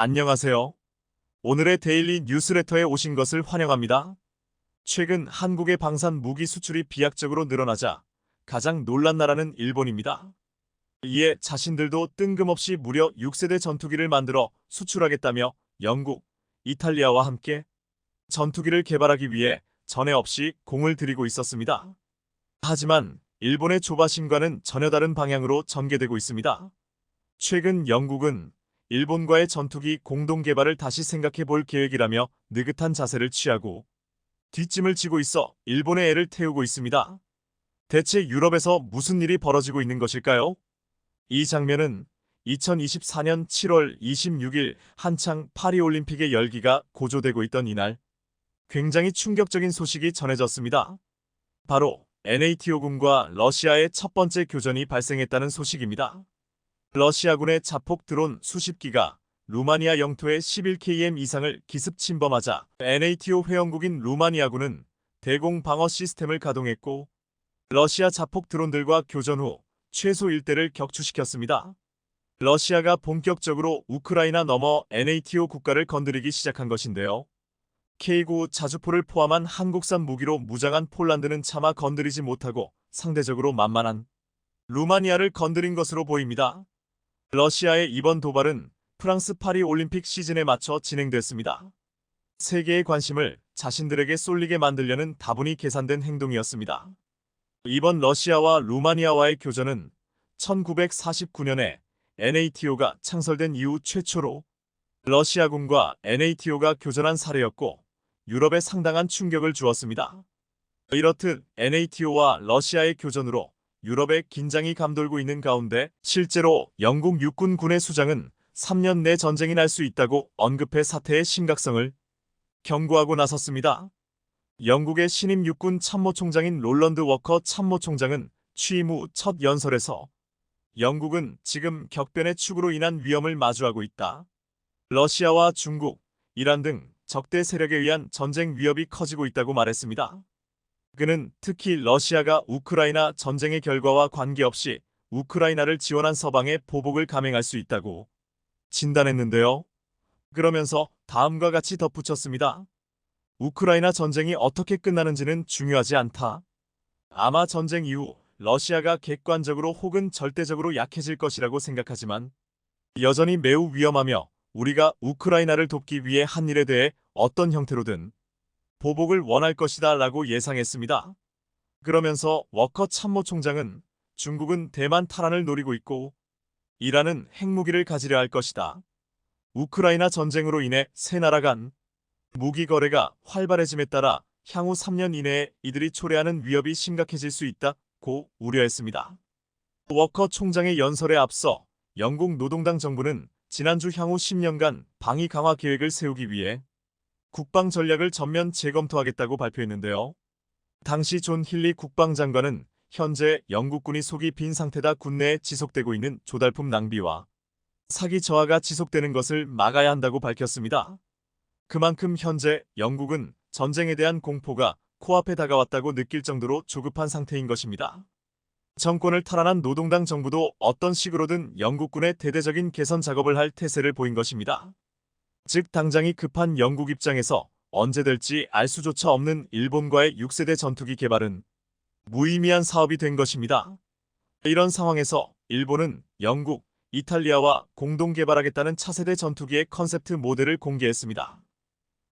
안녕하세요. 오늘의 데일리 뉴스레터에 오신 것을 환영합니다. 최근 한국의 방산 무기 수출이 비약적으로 늘어나자 가장 놀란 나라는 일본입니다. 이에 자신들도 뜬금없이 무려 6세대 전투기를 만들어 수출하겠다며 영국, 이탈리아와 함께 전투기를 개발하기 위해 전에 없이 공을 들이고 있었습니다. 하지만 일본의 조바심과는 전혀 다른 방향으로 전개되고 있습니다. 최근 영국은 일본과의 전투기 공동 개발을 다시 생각해 볼 계획이라며 느긋한 자세를 취하고 뒷짐을 지고 있어 일본의 애를 태우고 있습니다. 대체 유럽에서 무슨 일이 벌어지고 있는 것일까요? 이 장면은 2024년 7월 26일 한창 파리올림픽의 열기가 고조되고 있던 이날 굉장히 충격적인 소식이 전해졌습니다. 바로 NATO군과 러시아의 첫 번째 교전이 발생했다는 소식입니다. 러시아군의 자폭 드론 수십 기가 루마니아 영토의 11km 이상을 기습 침범하자 NATO 회원국인 루마니아군은 대공 방어 시스템을 가동했고 러시아 자폭 드론들과 교전 후 최소 1대를 격추시켰습니다. 러시아가 본격적으로 우크라이나 넘어 NATO 국가를 건드리기 시작한 것인데요. K9 자주포를 포함한 한국산 무기로 무장한 폴란드는 차마 건드리지 못하고 상대적으로 만만한 루마니아를 건드린 것으로 보입니다. 러시아의 이번 도발은 프랑스 파리 올림픽 시즌에 맞춰 진행됐습니다. 세계의 관심을 자신들에게 쏠리게 만들려는 다분히 계산된 행동이었습니다. 이번 러시아와 루마니아와의 교전은 1949년에 NATO가 창설된 이후 최초로 러시아군과 NATO가 교전한 사례였고 유럽에 상당한 충격을 주었습니다. 이렇듯 NATO와 러시아의 교전으로 유럽의 긴장이 감돌고 있는 가운데 실제로 영국 육군 군의 수장은 3년 내 전쟁이 날 수 있다고 언급해 사태의 심각성을 경고하고 나섰습니다. 영국의 신임 육군 참모총장인 롤런드 워커 참모총장은 취임 후 첫 연설에서 영국은 지금 격변의 축으로 인한 위험을 마주하고 있다. 러시아와 중국, 이란 등 적대 세력에 의한 전쟁 위협이 커지고 있다고 말했습니다. 그는 특히 러시아가 우크라이나 전쟁의 결과와 관계없이 우크라이나를 지원한 서방에 보복을 감행할 수 있다고 진단했는데요. 그러면서 다음과 같이 덧붙였습니다. 우크라이나 전쟁이 어떻게 끝나는지는 중요하지 않다. 아마 전쟁 이후 러시아가 객관적으로 혹은 절대적으로 약해질 것이라고 생각하지만 여전히 매우 위험하며 우리가 우크라이나를 돕기 위해 한 일에 대해 어떤 형태로든 보복을 원할 것이다 라고 예상했습니다. 그러면서 워커 참모총장은 중국은 대만 탈환을 노리고 있고 이란은 핵무기를 가지려 할 것이다. 우크라이나 전쟁으로 인해 세 나라 간 무기 거래가 활발해짐에 따라 향후 3년 이내에 이들이 초래하는 위협이 심각해질 수 있다고 우려했습니다. 워커 총장의 연설에 앞서 영국 노동당 정부는 지난주 향후 10년간 방위 강화 계획을 세우기 위해 국방 전략을 전면 재검토하겠다고 발표했는데요. 당시 존 힐리 국방장관은 현재 영국군이 속이 빈 상태다 군내에 지속되고 있는 조달품 낭비와 사기 저하가 지속되는 것을 막아야 한다고 밝혔습니다. 그만큼 현재 영국은 전쟁에 대한 공포가 코앞에 다가왔다고 느낄 정도로 조급한 상태인 것입니다. 정권을 탈환한 노동당 정부도 어떤 식으로든 영국군의 대대적인 개선 작업을 할 태세를 보인 것입니다. 즉 당장이 급한 영국 입장에서 언제 될지 알 수조차 없는 일본과의 6세대 전투기 개발은 무의미한 사업이 된 것입니다. 이런 상황에서 일본은 영국, 이탈리아와 공동 개발하겠다는 차세대 전투기의 컨셉트 모델을 공개했습니다.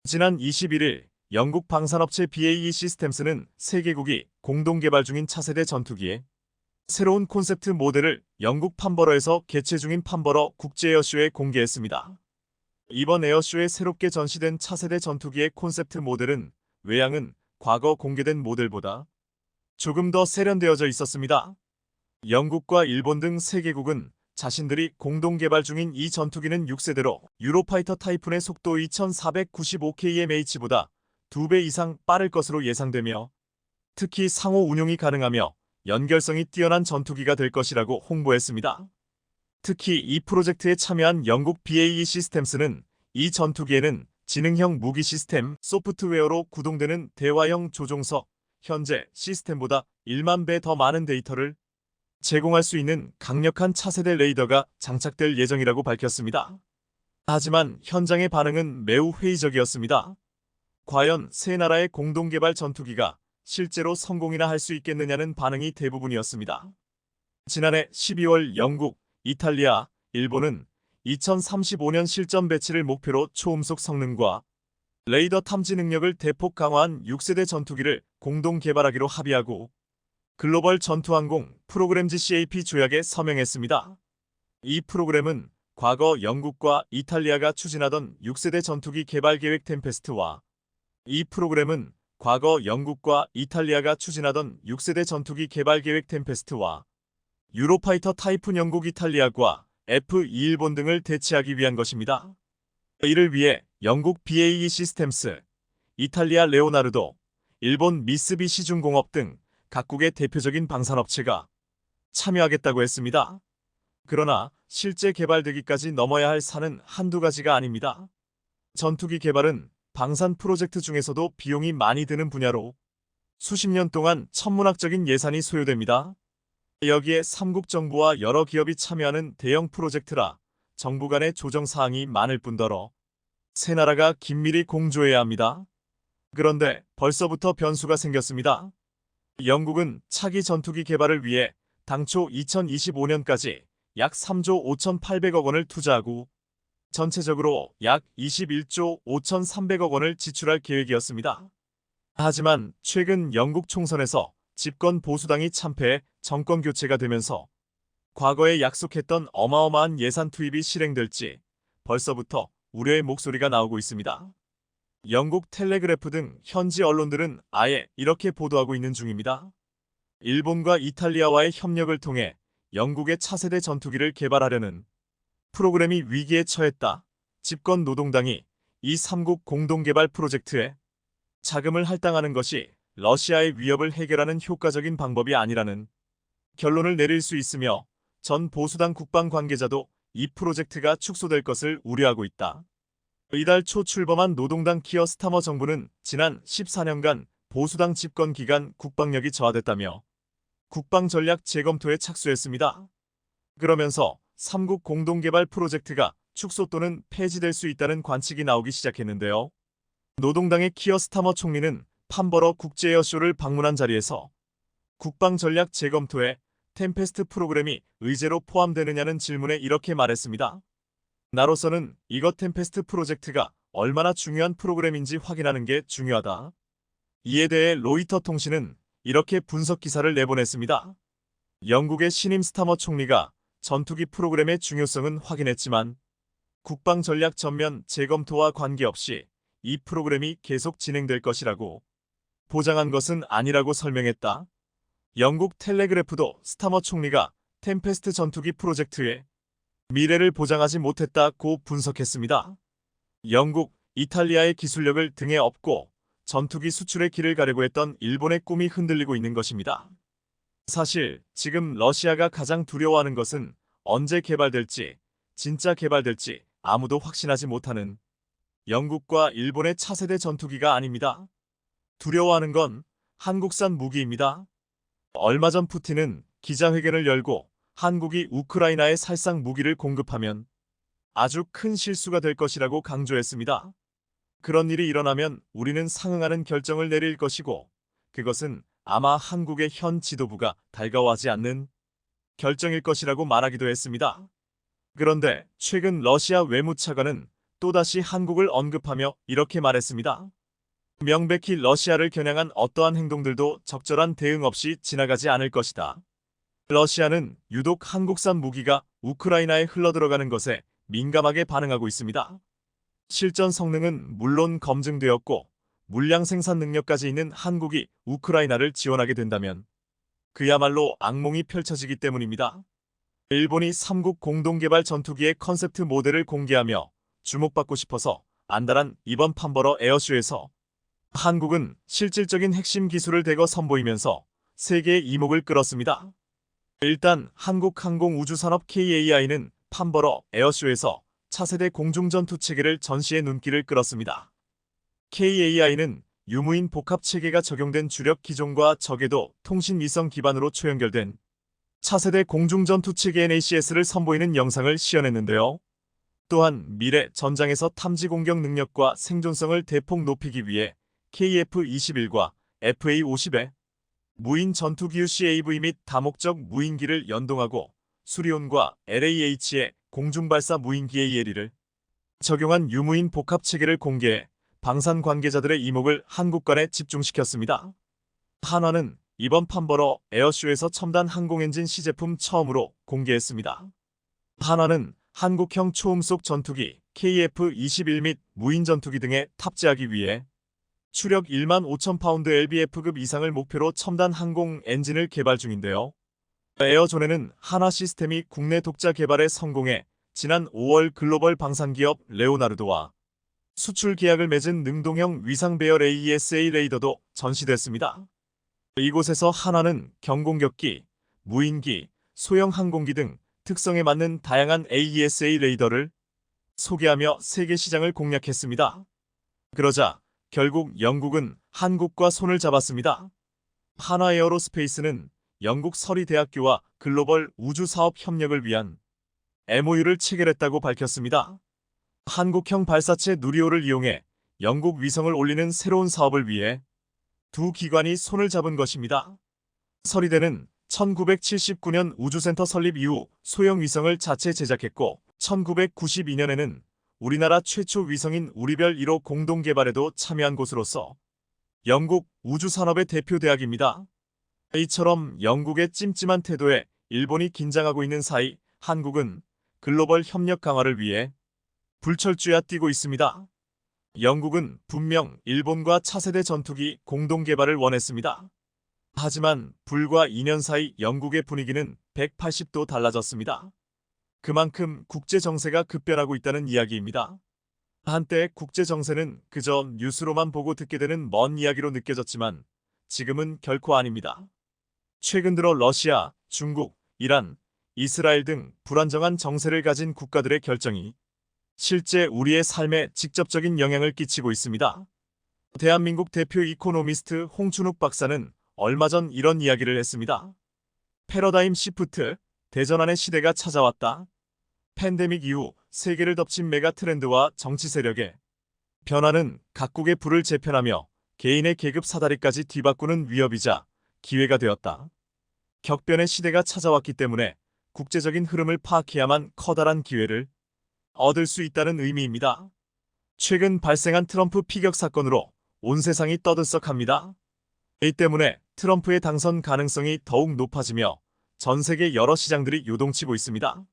지난 21일 영국 방산업체 BAE 시스템스는 세계국이 공동 개발 중인 차세대 전투기의 새로운 콘셉트 모델을 영국 판버러에서 개최 중인 판버러 국제에어쇼에 공개했습니다. 이번 에어쇼에 새롭게 전시된 차세대 전투기의 콘셉트 모델은 외양은 과거 공개된 모델보다 조금 더 세련되어져 있었습니다. 영국과 일본 등 세계국은 자신들이 공동 개발 중인 이 전투기는 6세대로 유로파이터 타이푼의 속도 2495kmh보다 2배 이상 빠를 것으로 예상되며 특히 상호 운용이 가능하며 연결성이 뛰어난 전투기가 될 것이라고 홍보했습니다. 특히 이 프로젝트에 참여한 영국 BAE 시스템스는 이 전투기에는 지능형 무기 시스템 소프트웨어로 구동되는 대화형 조종석, 현재 시스템보다 1만 배 더 많은 데이터를 제공할 수 있는 강력한 차세대 레이더가 장착될 예정이라고 밝혔습니다. 하지만 현장의 반응은 매우 회의적이었습니다. 과연 세 나라의 공동개발 전투기가 실제로 성공이나 할 수 있겠느냐는 반응이 대부분이었습니다. 지난해 12월 영국, 이탈리아, 일본은 2035년 실전 배치를 목표로 초음속 성능과 레이더 탐지 능력을 대폭 강화한 6세대 전투기를 공동 개발하기로 합의하고 글로벌 전투항공 프로그램 GCAP 조약에 서명했습니다. 이 프로그램은 과거 영국과 이탈리아가 추진하던 6세대 전투기 개발 계획 템페스트와 이 프로그램은 과거 영국과 이탈리아가 추진하던 6세대 전투기 개발 계획 템페스트와 유로파이터 타이푼 영국 이탈리아과 F-2 일본 등을 대체하기 위한 것입니다. 이를 위해 영국 BAE 시스템스, 이탈리아 레오나르도, 일본 미쓰비시 중공업 등 각국의 대표적인 방산업체가 참여하겠다고 했습니다. 그러나 실제 개발되기까지 넘어야 할 산은 한두 가지가 아닙니다. 전투기 개발은 방산 프로젝트 중에서도 비용이 많이 드는 분야로 수십 년 동안 천문학적인 예산이 소요됩니다. 여기에 삼국 정부와 여러 기업이 참여하는 대형 프로젝트라 정부 간의 조정 사항이 많을 뿐더러 세 나라가 긴밀히 공조해야 합니다. 그런데 벌써부터 변수가 생겼습니다. 영국은 차기 전투기 개발을 위해 당초 2025년까지 약 3조 5,800억 원을 투자하고 전체적으로 약 21조 5,300억 원을 지출할 계획이었습니다. 하지만 최근 영국 총선에서 집권 보수당이 참패해 정권 교체가 되면서 과거에 약속했던 어마어마한 예산 투입이 실행될지 벌써부터 우려의 목소리가 나오고 있습니다. 영국 텔레그래프 등 현지 언론들은 아예 이렇게 보도하고 있는 중입니다. 일본과 이탈리아와의 협력을 통해 영국의 차세대 전투기를 개발하려는 프로그램이 위기에 처했다. 집권 노동당이 이 3국 공동개발 프로젝트에 자금을 할당하는 것이 러시아의 위협을 해결하는 효과적인 방법이 아니라는 결론을 내릴 수 있으며 전 보수당 국방 관계자도 이 프로젝트가 축소될 것을 우려하고 있다. 이달 초 출범한 노동당 키어 스타머 정부는 지난 14년간 보수당 집권 기간 국방력이 저하됐다며 국방 전략 재검토에 착수했습니다. 그러면서 3국 공동개발 프로젝트가 축소 또는 폐지될 수 있다는 관측이 나오기 시작했는데요. 노동당의 키어 스타머 총리는 판버러 국제에어쇼를 방문한 자리에서 국방 전략 재검토에 템페스트 프로그램이 의제로 포함되느냐는 질문에 이렇게 말했습니다. 나로서는 이것 템페스트 프로젝트가 얼마나 중요한 프로그램인지 확인하는 게 중요하다. 이에 대해 로이터 통신은 이렇게 분석 기사를 내보냈습니다. 영국의 신임 스타머 총리가 전투기 프로그램의 중요성은 확인했지만 국방 전략 전면 재검토와 관계없이 이 프로그램이 계속 진행될 것이라고 보장한 것은 아니라고 설명했다. 영국 텔레그래프도 스타머 총리가 템페스트 전투기 프로젝트에 미래를 보장하지 못했다고 분석했습니다. 영국, 이탈리아의 기술력을 등에 업고 전투기 수출의 길을 가려고 했던 일본의 꿈이 흔들리고 있는 것입니다. 사실 지금 러시아가 가장 두려워하는 것은 언제 개발될지, 진짜 개발될지 아무도 확신하지 못하는 영국과 일본의 차세대 전투기가 아닙니다. 두려워하는 건 한국산 무기입니다. 얼마 전 푸틴은 기자회견을 열고 한국이 우크라이나에 살상 무기를 공급하면 아주 큰 실수가 될 것이라고 강조했습니다. 그런 일이 일어나면 우리는 상응하는 결정을 내릴 것이고 그것은 아마 한국의 현 지도부가 달가워하지 않는 결정일 것이라고 말하기도 했습니다. 그런데 최근 러시아 외무차관은 또다시 한국을 언급하며 이렇게 말했습니다. 명백히 러시아를 겨냥한 어떠한 행동들도 적절한 대응 없이 지나가지 않을 것이다. 러시아는 유독 한국산 무기가 우크라이나에 흘러들어가는 것에 민감하게 반응하고 있습니다. 실전 성능은 물론 검증되었고 물량 생산 능력까지 있는 한국이 우크라이나를 지원하게 된다면 그야말로 악몽이 펼쳐지기 때문입니다. 일본이 3국 공동개발 전투기의 컨셉트 모델을 공개하며 주목받고 싶어서 안달한 이번 판버러 에어쇼에서 한국은 실질적인 핵심 기술을 대거 선보이면서 세계의 이목을 끌었습니다. 일단 한국항공우주산업 KAI는 판버러 에어쇼에서 차세대 공중전투체계를 전시해 눈길을 끌었습니다. KAI는 유무인 복합체계가 적용된 주력 기종과 저궤도 통신 위성 기반으로 초연결된 차세대 공중전투체계 NACS를 선보이는 영상을 시연했는데요. 또한 미래 전장에서 탐지 공격 능력과 생존성을 대폭 높이기 위해 KF-21과 FA-50에 무인 전투기유 CAV 및 다목적 무인기를 연동하고 수리온과 LAH의 공중발사 무인기 ALE를 적용한 유무인 복합 체계를 공개해 방산 관계자들의 이목을 한국 간에 집중시켰습니다. 한화는 이번 판버러 에어쇼에서 첨단 항공엔진 시제품 처음으로 공개했습니다. 한화는 한국형 초음속 전투기 KF-21 및 무인 전투기 등에 탑재하기 위해 추력 1만 5천 파운드 LBF급 이상을 목표로 첨단 항공 엔진을 개발 중인데요. 에어존에는 한화 시스템이 국내 독자 개발에 성공해 지난 5월 글로벌 방산기업 레오나르도와 수출 계약을 맺은 능동형 위상 배열 AESA 레이더도 전시됐습니다. 이곳에서 한화는 경공격기, 무인기, 소형 항공기 등 특성에 맞는 다양한 AESA 레이더를 소개하며 세계 시장을 공략했습니다. 그러자 결국 영국은 한국과 손을 잡았습니다. 한화 에어로스페이스는 영국 서리대학교와 글로벌 우주사업 협력을 위한 MOU를 체결했다고 밝혔습니다. 한국형 발사체 누리호를 이용해 영국 위성을 올리는 새로운 사업을 위해 두 기관이 손을 잡은 것입니다. 서리대는 1979년 우주센터 설립 이후 소형 위성을 자체 제작했고 1992년에는 우리나라 최초 위성인 우리별 1호 공동 개발에도 참여한 곳으로서 영국 우주산업의 대표 대학입니다. 이처럼 영국의 찜찜한 태도에 일본이 긴장하고 있는 사이 한국은 글로벌 협력 강화를 위해 불철주야 뛰고 있습니다. 영국은 분명 일본과 차세대 전투기 공동 개발을 원했습니다. 하지만 불과 2년 사이 영국의 분위기는 180도 달라졌습니다. 그만큼 국제 정세가 급변하고 있다는 이야기입니다. 한때 국제 정세는 그저 뉴스로만 보고 듣게 되는 먼 이야기로 느껴졌지만 지금은 결코 아닙니다. 최근 들어 러시아, 중국, 이란, 이스라엘 등 불안정한 정세를 가진 국가들의 결정이 실제 우리의 삶에 직접적인 영향을 끼치고 있습니다. 대한민국 대표 이코노미스트 홍춘욱 박사는 얼마 전 이런 이야기를 했습니다. 패러다임 시프트, 대전환의 시대가 찾아왔다. 팬데믹 이후 세계를 덮친 메가 트렌드와 정치 세력의 변화는 각국의 불을 재편하며 개인의 계급 사다리까지 뒤바꾸는 위협이자 기회가 되었다. 격변의 시대가 찾아왔기 때문에 국제적인 흐름을 파악해야만 커다란 기회를 얻을 수 있다는 의미입니다. 최근 발생한 트럼프 피격 사건으로 온 세상이 떠들썩합니다. 이 때문에 트럼프의 당선 가능성이 더욱 높아지며 전 세계 여러 시장들이 요동치고 있습니다.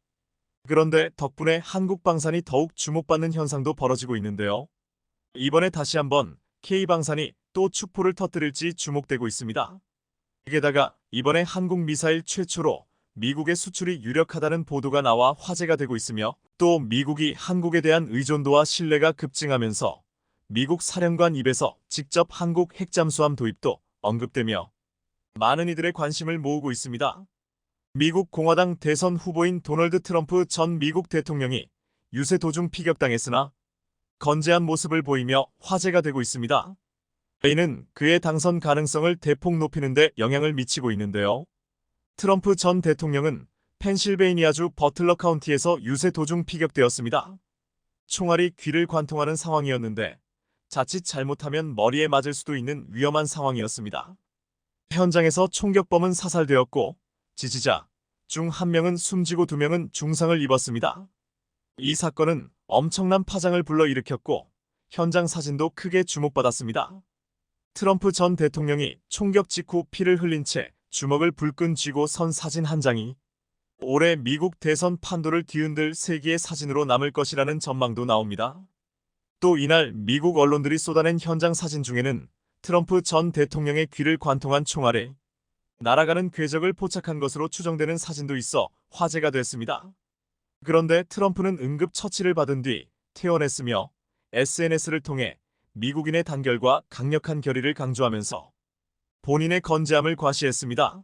그런데 덕분에 한국 방산이 더욱 주목받는 현상도 벌어지고 있는데요. 이번에 다시 한번 K방산이 또 축포를 터뜨릴지 주목되고 있습니다. 게다가 이번에 한국 미사일 최초로 미국의 수출이 유력하다는 보도가 나와 화제가 되고 있으며 또 미국이 한국에 대한 의존도와 신뢰가 급증하면서 미국 사령관 입에서 직접 한국 핵잠수함 도입도 언급되며 많은 이들의 관심을 모으고 있습니다. 미국 공화당 대선 후보인 도널드 트럼프 전 미국 대통령이 유세 도중 피격당했으나 건재한 모습을 보이며 화제가 되고 있습니다. 이는 그의 당선 가능성을 대폭 높이는 데 영향을 미치고 있는데요. 트럼프 전 대통령은 펜실베이니아주 버틀러 카운티에서 유세 도중 피격되었습니다. 총알이 귀를 관통하는 상황이었는데 자칫 잘못하면 머리에 맞을 수도 있는 위험한 상황이었습니다. 현장에서 총격범은 사살되었고 지지자 중 한 명은 숨지고 두 명은 중상을 입었습니다. 이 사건은 엄청난 파장을 불러일으켰고 현장 사진도 크게 주목받았습니다. 트럼프 전 대통령이 총격 직후 피를 흘린 채 주먹을 불끈 쥐고 선 사진 한 장이 올해 미국 대선 판도를 뒤흔들 세기의 사진으로 남을 것이라는 전망도 나옵니다. 또 이날 미국 언론들이 쏟아낸 현장 사진 중에는 트럼프 전 대통령의 귀를 관통한 총알에 날아가는 궤적을 포착한 것으로 추정되는 사진도 있어 화제가 됐습니다. 그런데 트럼프는 응급 처치를 받은 뒤 퇴원했으며 SNS를 통해 미국인의 단결과 강력한 결의를 강조하면서 본인의 건재함을 과시했습니다.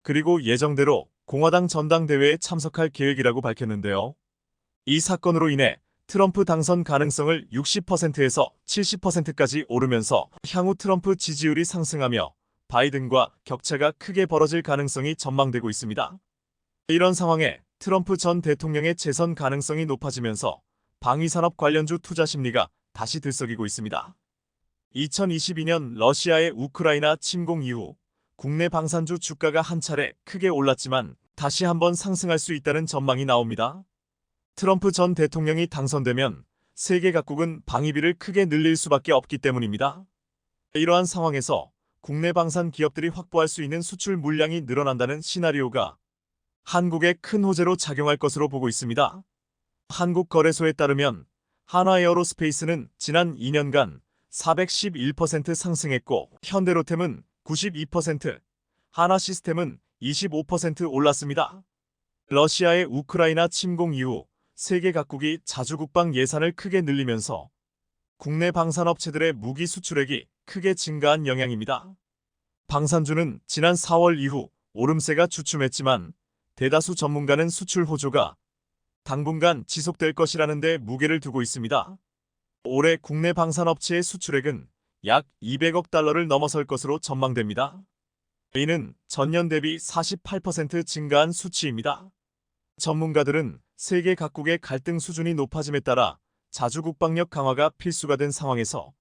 그리고 예정대로 공화당 전당대회에 참석할 계획이라고 밝혔는데요. 이 사건으로 인해 트럼프 당선 가능성을 60%에서 70%까지 오르면서 향후 트럼프 지지율이 상승하며 바이든과 격차가 크게 벌어질 가능성이 전망되고 있습니다. 이런 상황에 트럼프 전 대통령의 재선 가능성이 높아지면서 방위산업 관련주 투자 심리가 다시 들썩이고 있습니다. 2022년 러시아의 우크라이나 침공 이후 국내 방산주 주가가 한 차례 크게 올랐지만 다시 한번 상승할 수 있다는 전망이 나옵니다. 트럼프 전 대통령이 당선되면 세계 각국은 방위비를 크게 늘릴 수밖에 없기 때문입니다. 이러한 상황에서 국내 방산 기업들이 확보할 수 있는 수출 물량이 늘어난다는 시나리오가 한국에 큰 호재로 작용할 것으로 보고 있습니다. 한국거래소에 따르면 한화에어로스페이스는 지난 2년간 411% 상승했고 현대로템은 92%, 하나시스템은 25% 올랐습니다. 러시아의 우크라이나 침공 이후 세계 각국이 자주국방 예산을 크게 늘리면서 국내 방산업체들의 무기 수출액이 크게 증가한 영향입니다. 방산주는 지난 4월 이후 오름세가 주춤했지만 대다수 전문가는 수출 호조가 당분간 지속될 것이라는 데 무게를 두고 있습니다. 올해 국내 방산업체의 수출액은 약 200억 달러를 넘어설 것으로 전망됩니다. 이는 전년 대비 48% 증가한 수치입니다. 전문가들은 세계 각국의 갈등 수준이 높아짐에 따라 자주국방력 강화가 필수가 된 상황에서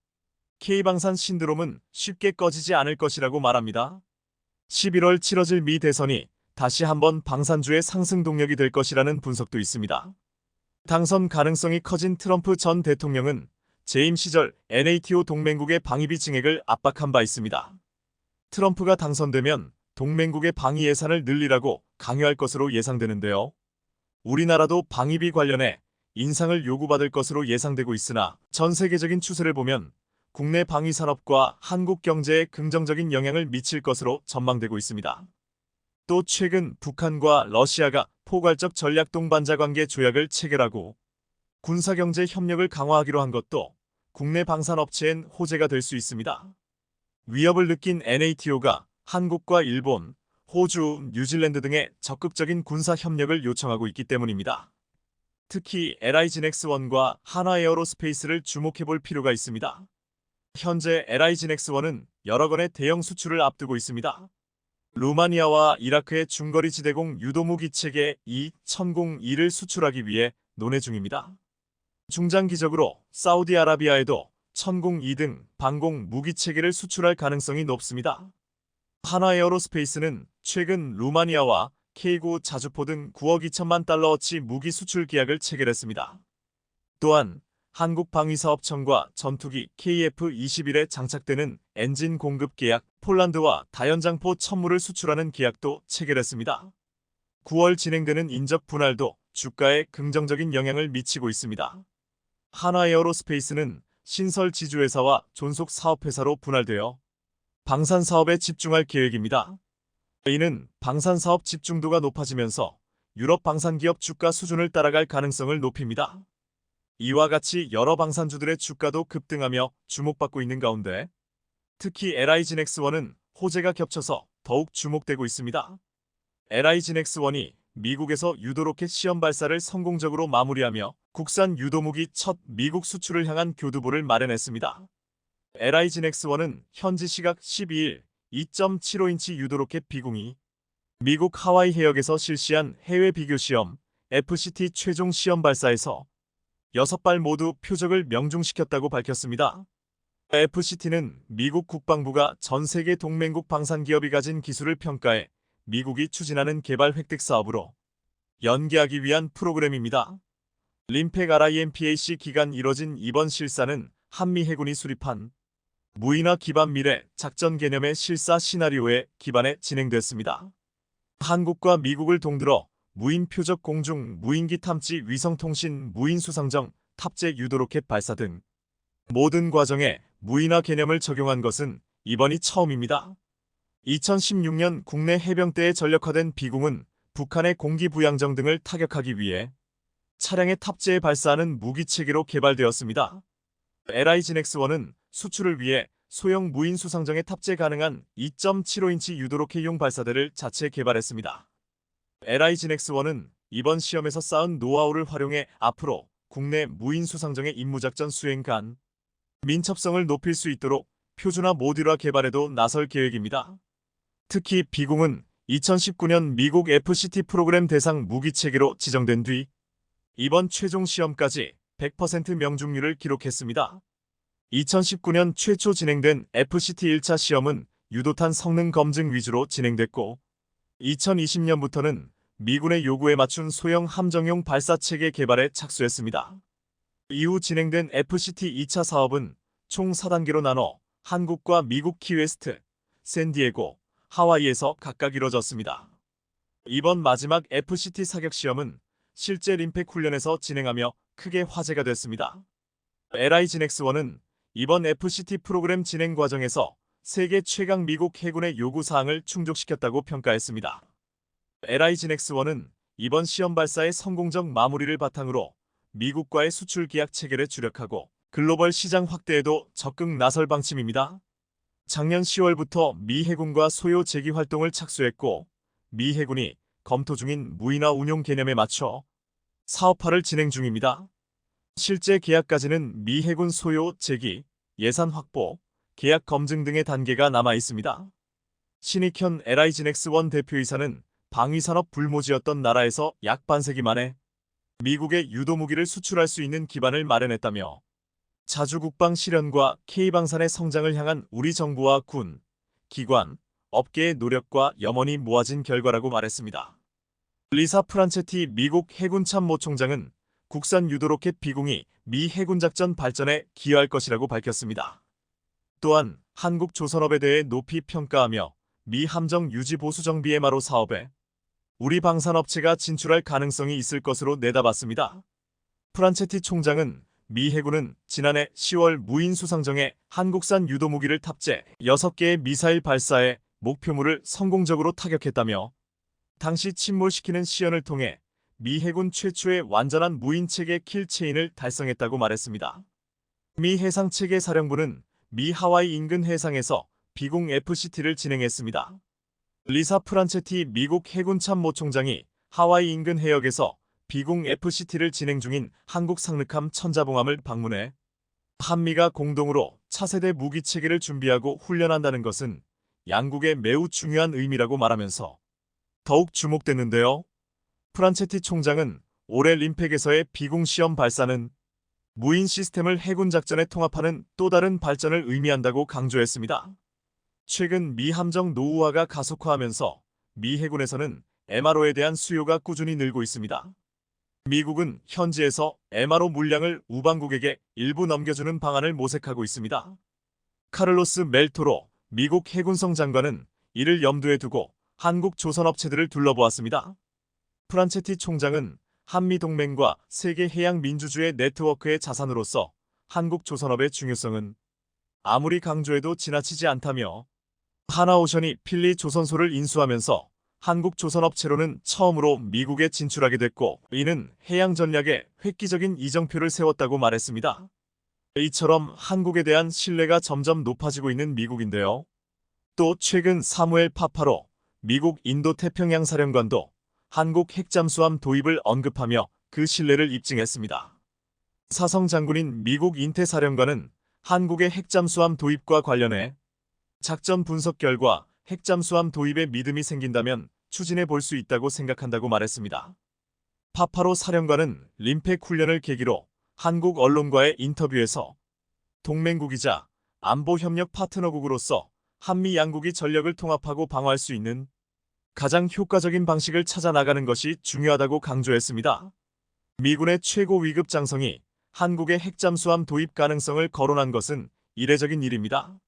K방산 신드롬은 쉽게 꺼지지 않을 것이라고 말합니다. 11월 치러질 미 대선이 다시 한번 방산주의 상승 동력이 될 것이라는 분석도 있습니다. 당선 가능성이 커진 트럼프 전 대통령은 재임 시절 NATO 동맹국의 방위비 증액을 압박한 바 있습니다. 트럼프가 당선되면 동맹국의 방위 예산을 늘리라고 강요할 것으로 예상되는데요. 우리나라도 방위비 관련해 인상을 요구받을 것으로 예상되고 있으나 전 세계적인 추세를 보면 국내 방위 산업과 한국 경제에 긍정적인 영향을 미칠 것으로 전망되고 있습니다. 또 최근 북한과 러시아가 포괄적 전략 동반자 관계 조약을 체결하고 군사경제 협력을 강화하기로 한 것도 국내 방산업체엔 호재가 될 수 있습니다. 위협을 느낀 NATO가 한국과 일본, 호주, 뉴질랜드 등의 적극적인 군사 협력을 요청하고 있기 때문입니다. 특히 LIGNX1과 한화에어로스페이스를 주목해볼 필요가 있습니다. 현재 LIGNX1은 여러 건의 대형 수출을 앞두고 있습니다. 루마니아와 이라크의 중거리 지대공 유도무기 체계 E-1002를 수출하기 위해 논의 중입니다. 중장기적으로 사우디아라비아에도 1002 등 방공 무기 체계를 수출할 가능성이 높습니다. 한화에어로스페이스는 최근 루마니아와 K9 자주포 등 9억 2천만 달러어치 무기 수출 계약을 체결했습니다. 또한 한국방위사업청과 전투기 KF-21에 장착되는 엔진 공급 계약, 폴란드와 다연장포 천무를 수출하는 계약도 체결했습니다. 9월 진행되는 인적 분할도 주가에 긍정적인 영향을 미치고 있습니다. 한화에어로스페이스는 신설 지주회사와 존속 사업회사로 분할되어 방산사업에 집중할 계획입니다. 이는 방산사업 집중도가 높아지면서 유럽 방산기업 주가 수준을 따라갈 가능성을 높입니다. 이와 같이 여러 방산주들의 주가도 급등하며 주목받고 있는 가운데 특히 LIGNX1은 호재가 겹쳐서 더욱 주목되고 있습니다. LIGNX1이 미국에서 유도로켓 시험 발사를 성공적으로 마무리하며 국산 유도무기 첫 미국 수출을 향한 교두보를 마련했습니다. LIGNX1은 현지 시각 12일 2.75인치 유도로켓 비공이 미국 하와이 해역에서 실시한 해외 비교 시험 FCT 최종 시험 발사에서 6발 모두 표적을 명중시켰다고 밝혔습니다. FCT는 미국 국방부가 전 세계 동맹국 방산기업이 가진 기술을 평가해 미국이 추진하는 개발 획득 사업으로 연계하기 위한 프로그램입니다. 림팩 RIMPAC 기간 이뤄진 이번 실사는 한미 해군이 수립한 무인화 기반 미래 작전 개념의 실사 시나리오에 기반해 진행됐습니다. 한국과 미국을 동들어 무인 표적 공중 무인기 탐지 위성통신 무인 수상정 탑재 유도로켓 발사 등 모든 과정에 무인화 개념을 적용한 것은 이번이 처음입니다. 2016년 국내 해병대에 전력화된 비공은 북한의 공기부양정 등을 타격하기 위해 차량에 탑재해 발사하는 무기체계로 개발되었습니다. LIGNX1은 수출을 위해 소형 무인 수상정에 탑재 가능한 2.75인치 유도로켓용 발사대를 자체 개발했습니다. LIGNX1은 이번 시험에서 쌓은 노하우를 활용해 앞으로 국내 무인 수상정의 임무작전 수행 간 민첩성을 높일 수 있도록 표준화 모듈화 개발에도 나설 계획입니다. 특히 비공은 2019년 미국 FCT 프로그램 대상 무기체계로 지정된 뒤 이번 최종 시험까지 100% 명중률을 기록했습니다. 2019년 최초 진행된 FCT 1차 시험은 유도탄 성능 검증 위주로 진행됐고 2020년부터는 미군의 요구에 맞춘 소형 함정용 발사체계 개발에 착수했습니다. 이후 진행된 FCT 2차 사업은 총 4단계로 나눠 한국과 미국 키웨스트, 샌디에고, 하와이에서 각각 이뤄졌습니다. 이번 마지막 FCT 사격 시험은 실제 림팩 훈련에서 진행하며 크게 화제가 됐습니다. LIGN-X1은 이번 FCT 프로그램 진행 과정에서 세계 최강 미국 해군의 요구사항을 충족시켰다고 평가했습니다. LIGN-X1은 이번 시험 발사의 성공적 마무리를 바탕으로 미국과의 수출 계약 체결에 주력하고 글로벌 시장 확대에도 적극 나설 방침입니다. 작년 10월부터 미 해군과 소요 제기 활동을 착수했고 미 해군이 검토 중인 무인화 운용 개념에 맞춰 사업화를 진행 중입니다. 실제 계약까지는 미 해군 소요 제기, 예산 확보, 계약 검증 등의 단계가 남아 있습니다. 신익현 LIGN-X1 대표이사는 방위산업 불모지였던 나라에서 약 반세기 만에 미국에 유도무기를 수출할 수 있는 기반을 마련했다며 자주 국방 실현과 K방산의 성장을 향한 우리 정부와 군, 기관, 업계의 노력과 염원이 모아진 결과라고 말했습니다. 리사 프란체티 미국 해군 참모총장은 국산 유도로켓 비공이 미 해군 작전 발전에 기여할 것이라고 밝혔습니다. 또한 한국 조선업에 대해 높이 평가하며 미 함정 유지 보수 정비 MRO 사업에 우리 방산업체가 진출할 가능성이 있을 것으로 내다봤습니다. 프란체티 총장은 미 해군은 지난해 10월 무인 수상정에 한국산 유도무기를 탑재 6개의 미사일 발사에 목표물을 성공적으로 타격했다며 당시 침몰시키는 시연을 통해 미 해군 최초의 완전한 무인체계 킬체인을 달성했다고 말했습니다. 미 해상체계 사령부는 미 하와이 인근 해상에서 비공 FCT를 진행했습니다. 리사 프란체티 미국 해군 참모총장이 하와이 인근 해역에서 비공 FCT를 진행 중인 한국 상륙함 천자봉함을 방문해 한미가 공동으로 차세대 무기체계를 준비하고 훈련한다는 것은 양국의 매우 중요한 의미라고 말하면서 더욱 주목됐는데요. 프란체티 총장은 올해 림팩에서의 비공 시험 발사는 무인 시스템을 해군 작전에 통합하는 또 다른 발전을 의미한다고 강조했습니다. 최근 미 함정 노후화가 가속화하면서 미 해군에서는 MRO에 대한 수요가 꾸준히 늘고 있습니다. 미국은 현지에서 MRO 물량을 우방국에게 일부 넘겨주는 방안을 모색하고 있습니다. 카를로스 멜토로 미국 해군성 장관은 이를 염두에 두고 한국 조선업체들을 둘러보았습니다. 프란체티 총장은 한미동맹과 세계 해양 민주주의 네트워크의 자산으로서 한국 조선업의 중요성은 아무리 강조해도 지나치지 않다며 하나오션이 필리 조선소를 인수하면서 한국 조선업체로는 처음으로 미국에 진출하게 됐고 이는 해양 전략에 획기적인 이정표를 세웠다고 말했습니다. 이처럼 한국에 대한 신뢰가 점점 높아지고 있는 미국인데요. 또 최근 사무엘 파파로 미국 인도태평양 사령관도 한국 핵잠수함 도입을 언급하며 그 신뢰를 입증했습니다. 사성 장군인 미국 인태사령관은 한국의 핵잠수함 도입과 관련해 작전 분석 결과 핵잠수함 도입에 믿음이 생긴다면 추진해 볼 수 있다고 생각한다고 말했습니다. 파파로 사령관은 림팩 훈련을 계기로 한국 언론과의 인터뷰에서 동맹국이자 안보협력 파트너국으로서 한미 양국이 전력을 통합하고 방어할 수 있는 가장 효과적인 방식을 찾아 나가는 것이 중요하다고 강조했습니다. 미군의 최고 위급 장성이 한국의 핵잠수함 도입 가능성을 거론한 것은 이례적인 일입니다.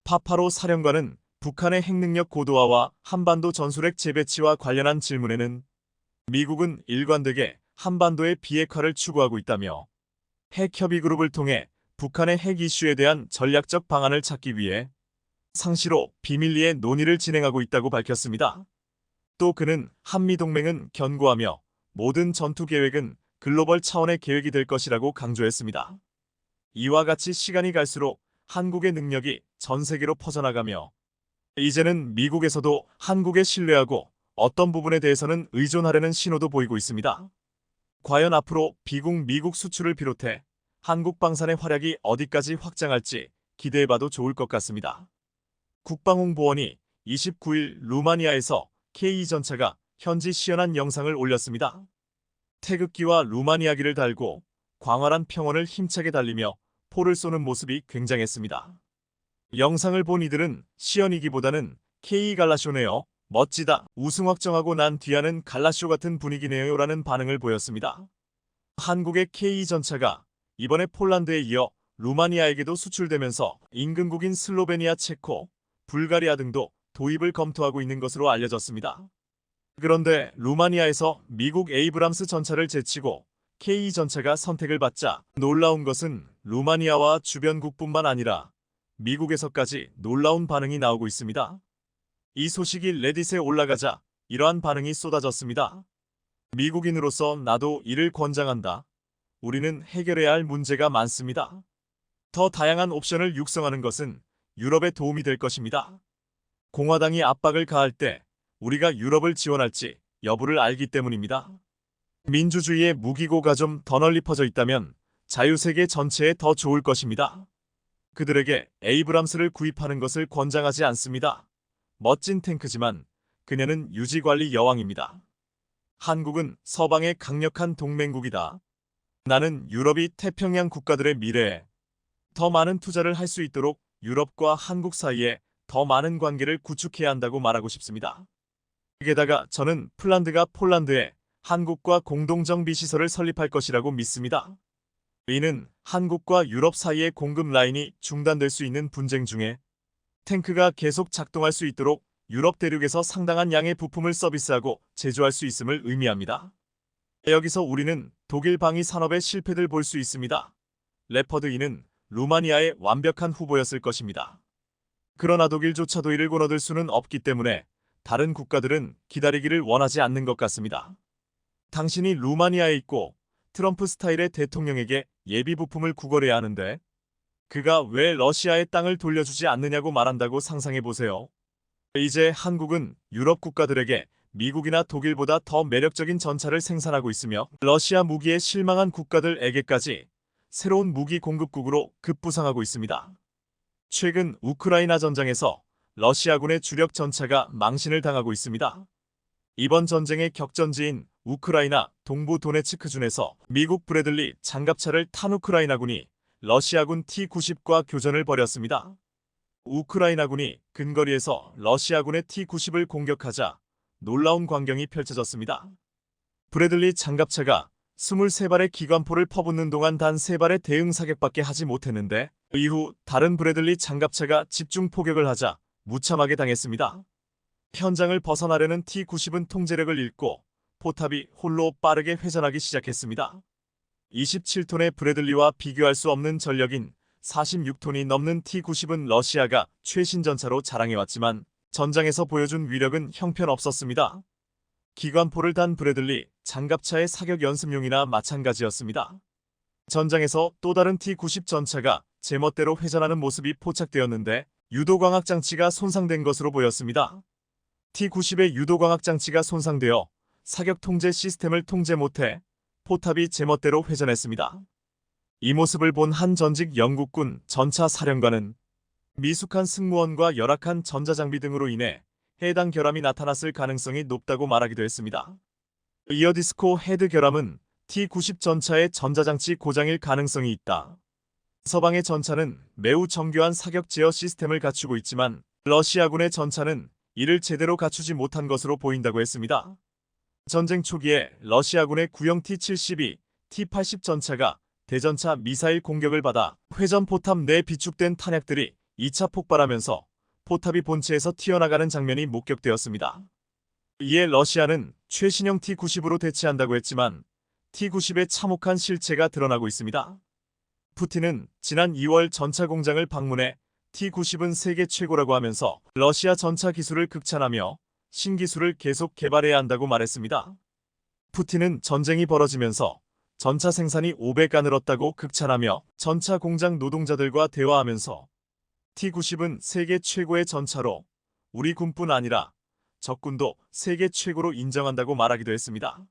파파로 사령관은 북한의 핵능력 고도화와 한반도 전술핵 재배치와 관련한 질문에는 미국은 일관되게 한반도의 비핵화를 추구하고 있다며 핵협의그룹을 통해 북한의 핵 이슈에 대한 전략적 방안을 찾기 위해 상시로 비밀리에 논의를 진행하고 있다고 밝혔습니다. 또 그는 한미동맹은 견고하며 모든 전투 계획은 글로벌 차원의 계획이 될 것이라고 강조했습니다. 이와 같이 시간이 갈수록 한국의 능력이 전 세계로 퍼져나가며 이제는 미국에서도 한국에 신뢰하고 어떤 부분에 대해서는 의존하려는 신호도 보이고 있습니다. 과연 앞으로 비공 미국 수출을 비롯해 한국 방산의 활약이 어디까지 확장할지 기대해봐도 좋을 것 같습니다. 국방홍보원이 29일 루마니아에서 K2 전차가 현지 시연한 영상을 올렸습니다. 태극기와 루마니아기를 달고 광활한 평원을 힘차게 달리며 포를 쏘는 모습이 굉장했습니다. 영상을 본 이들은 시연이기보다는 K 갈라쇼네요. 멋지다. 우승 확정하고 난 뒤하는 갈라쇼 같은 분위기네요. 라는 반응을 보였습니다. 한국의 K 전차가 이번에 폴란드에 이어 루마니아에게도 수출되면서 인근국인 슬로베니아, 체코, 불가리아 등도 도입을 검토하고 있는 것으로 알려졌습니다. 그런데 루마니아에서 미국 에이브람스 전차를 제치고 K 전차가 선택을 받자 놀라운 것은 루마니아와 주변국뿐만 아니라 미국에서까지 놀라운 반응이 나오고 있습니다. 이 소식이 레딧에 올라가자 이러한 반응이 쏟아졌습니다. 미국인으로서 나도 이를 권장한다. 우리는 해결해야 할 문제가 많습니다. 더 다양한 옵션을 육성하는 것은 유럽에 도움이 될 것입니다. 공화당이 압박을 가할 때 우리가 유럽을 지원할지 여부를 알기 때문입니다. 민주주의의 무기고가 좀 더 널리 퍼져 있다면 자유세계 전체에 더 좋을 것입니다. 그들에게 에이브람스를 구입하는 것을 권장하지 않습니다. 멋진 탱크지만 그녀는 유지관리 여왕입니다. 한국은 서방의 강력한 동맹국이다. 나는 유럽이 태평양 국가들의 미래에 더 많은 투자를 할 수 있도록 유럽과 한국 사이에 더 많은 관계를 구축해야 한다고 말하고 싶습니다. 게다가 저는 폴란드가 폴란드에 한국과 공동정비시설을 설립할 것이라고 믿습니다. 이는 한국과 유럽 사이의 공급 라인이 중단될 수 있는 분쟁 중에 탱크가 계속 작동할 수 있도록 유럽 대륙에서 상당한 양의 부품을 서비스하고 제조할 수 있음을 의미합니다. 여기서 우리는 독일 방위 산업의 실패를 볼 수 있습니다. 레퍼드 E는 루마니아의 완벽한 후보였을 것입니다. 그러나 독일조차도 이를 거둬들 수는 없기 때문에 다른 국가들은 기다리기를 원하지 않는 것 같습니다. 당신이 루마니아에 있고 트럼프 스타일의 대통령에게 예비 부품을 구걸해야 하는데 그가 왜 러시아의 땅을 돌려주지 않느냐고 말한다고 상상해보세요. 이제 한국은 유럽 국가들에게 미국이나 독일보다 더 매력적인 전차를 생산하고 있으며 러시아 무기에 실망한 국가들에게까지 새로운 무기 공급국으로 급부상하고 있습니다. 최근 우크라이나 전장에서 러시아군의 주력 전차가 망신을 당하고 있습니다. 이번 전쟁의 격전지인 우크라이나 동부 도네츠크준에서 미국 브래들리 장갑차를 탄 우크라이나군이 러시아군 T-90과 교전을 벌였습니다. 우크라이나군이 근거리에서 러시아군의 T-90을 공격하자 놀라운 광경이 펼쳐졌습니다. 브래들리 장갑차가 23발의 기관포를 퍼붓는 동안 단 3발의 대응 사격밖에 하지 못했는데 이후 다른 브래들리 장갑차가 집중 포격을 하자 무참하게 당했습니다. 현장을 벗어나려는 T-90은 통제력을 잃고 포탑이 홀로 빠르게 회전하기 시작했습니다. 27톤의 브래들리와 비교할 수 없는 전력인 46톤이 넘는 T-90은 러시아가 최신 전차로 자랑해왔지만 전장에서 보여준 위력은 형편없었습니다. 기관포를 단 브래들리 장갑차의 사격 연습용이나 마찬가지였습니다. 전장에서 또 다른 T-90 전차가 제멋대로 회전하는 모습이 포착되었는데 유도광학 장치가 손상된 것으로 보였습니다. T-90의 유도광학 장치가 손상되어 사격 통제 시스템을 통제 못해 포탑이 제멋대로 회전했습니다. 이 모습을 본 한 전직 영국군 전차 사령관은 미숙한 승무원과 열악한 전자장비 등으로 인해 해당 결함이 나타났을 가능성이 높다고 말하기도 했습니다. 이어디스코 헤드 결함은 T-90 전차의 전자장치 고장일 가능성이 있다. 서방의 전차는 매우 정교한 사격 제어 시스템을 갖추고 있지만 러시아군의 전차는 이를 제대로 갖추지 못한 것으로 보인다고 했습니다. 전쟁 초기에 러시아군의 구형 T-72, T-80 전차가 대전차 미사일 공격을 받아 회전 포탑 내 비축된 탄약들이 2차 폭발하면서 포탑이 본체에서 튀어나가는 장면이 목격되었습니다. 이에 러시아는 최신형 T-90으로 대체한다고 했지만 T-90의 참혹한 실체가 드러나고 있습니다. 푸틴은 지난 2월 전차 공장을 방문해 T-90은 세계 최고라고 하면서 러시아 전차 기술을 극찬하며 신기술을 계속 개발해야 한다고 말했습니다. 푸틴은 전쟁이 벌어지면서 전차 생산이 5배가 늘었다고 극찬하며 전차 공장 노동자들과 대화하면서 T-90은 세계 최고의 전차로 우리 군뿐 아니라 적군도 세계 최고로 인정한다고 말하기도 했습니다.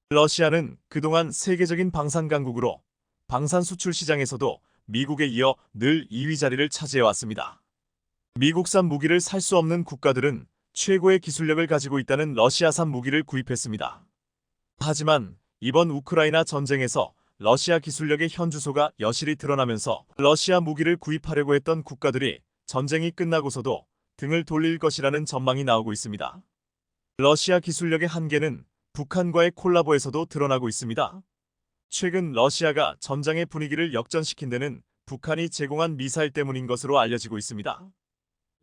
러시아는 그동안 세계적인 방산 강국으로 방산 수출 시장에서도 미국에 이어 늘 2위 자리를 차지해왔습니다. 미국산 무기를 살 수 없는 국가들은 최고의 기술력을 가지고 있다는 러시아산 무기를 구입했습니다. 하지만 이번 우크라이나 전쟁에서 러시아 기술력의 현주소가 여실히 드러나면서 러시아 무기를 구입하려고 했던 국가들이 전쟁이 끝나고서도 등을 돌릴 것이라는 전망이 나오고 있습니다. 러시아 기술력의 한계는 북한과의 콜라보에서도 드러나고 있습니다. 최근 러시아가 전장의 분위기를 역전시킨 데는 북한이 제공한 미사일 때문인 것으로 알려지고 있습니다.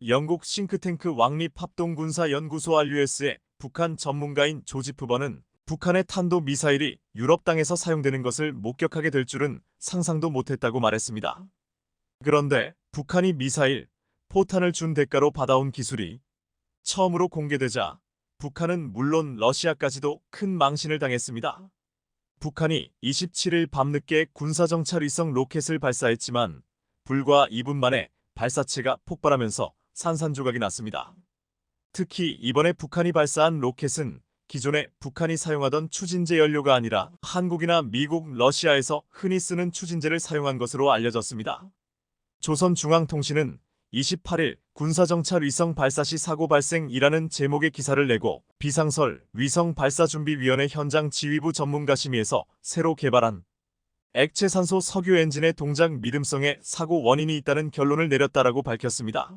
영국 싱크탱크 왕립합동군사연구소 RUS의 북한 전문가인 조지프 번은 북한의 탄도미사일이 유럽 땅에서 사용되는 것을 목격하게 될 줄은 상상도 못했다고 말했습니다. 그런데 북한이 미사일, 포탄을 준 대가로 받아온 기술이 처음으로 공개되자 북한은 물론 러시아까지도 큰 망신을 당했습니다. 북한이 27일 밤늦게 군사정찰 위성 로켓을 발사했지만 불과 2분 만에 발사체가 폭발하면서 산산조각이 났습니다. 특히 이번에 북한이 발사한 로켓은 기존에 북한이 사용하던 추진제 연료가 아니라 한국이나 미국, 러시아에서 흔히 쓰는 추진제를 사용한 것으로 알려졌습니다. 조선중앙통신은 28일 군사정찰 위성 발사 시 사고 발생이라는 제목의 기사를 내고 비상설 위성발사준비위원회 현장 지휘부 전문가 심의에서 새로 개발한 액체산소 석유 엔진의 동작 믿음성에 사고 원인이 있다는 결론을 내렸다라고 밝혔습니다.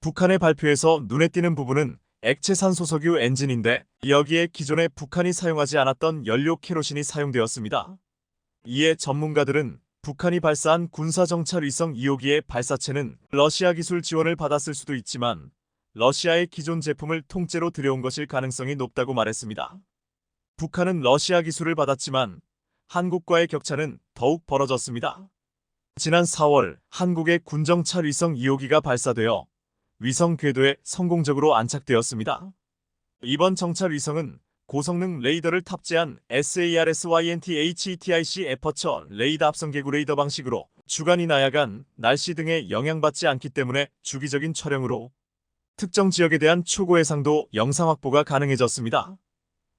북한의 발표에서 눈에 띄는 부분은 액체산소 석유 엔진인데 여기에 기존에 북한이 사용하지 않았던 연료 케로신이 사용되었습니다. 이에 전문가들은 북한이 발사한 군사정찰 위성 2호기의 발사체는 러시아 기술 지원을 받았을 수도 있지만 러시아의 기존 제품을 통째로 들여온 것일 가능성이 높다고 말했습니다. 북한은 러시아 기술을 받았지만 한국과의 격차는 더욱 벌어졌습니다. 지난 4월 한국의 군정찰 위성 2호기가 발사되어 위성 궤도에 성공적으로 안착되었습니다. 이번 정찰 위성은 고성능 레이더를 탑재한 SARSYNT-HETIC 에퍼처 레이더 합성 개구 레이더 방식으로 주간이나 야간, 날씨 등에 영향받지 않기 때문에 주기적인 촬영으로 특정 지역에 대한 초고 해상도 영상 확보가 가능해졌습니다.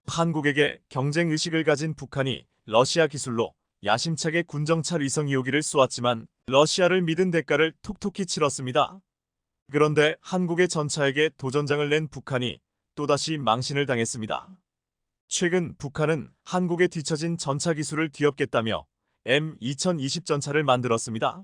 한국에게 경쟁 의식을 가진 북한이 러시아 기술로 야심차게 군정찰 위성 2호기를 쏘았지만 러시아를 믿은 대가를 톡톡히 치렀습니다. 그런데 한국의 전차에게 도전장을 낸 북한이 또다시 망신을 당했습니다. 최근 북한은 한국에 뒤처진 전차 기술을 뒤엎겠다며 M2020 전차를 만들었습니다.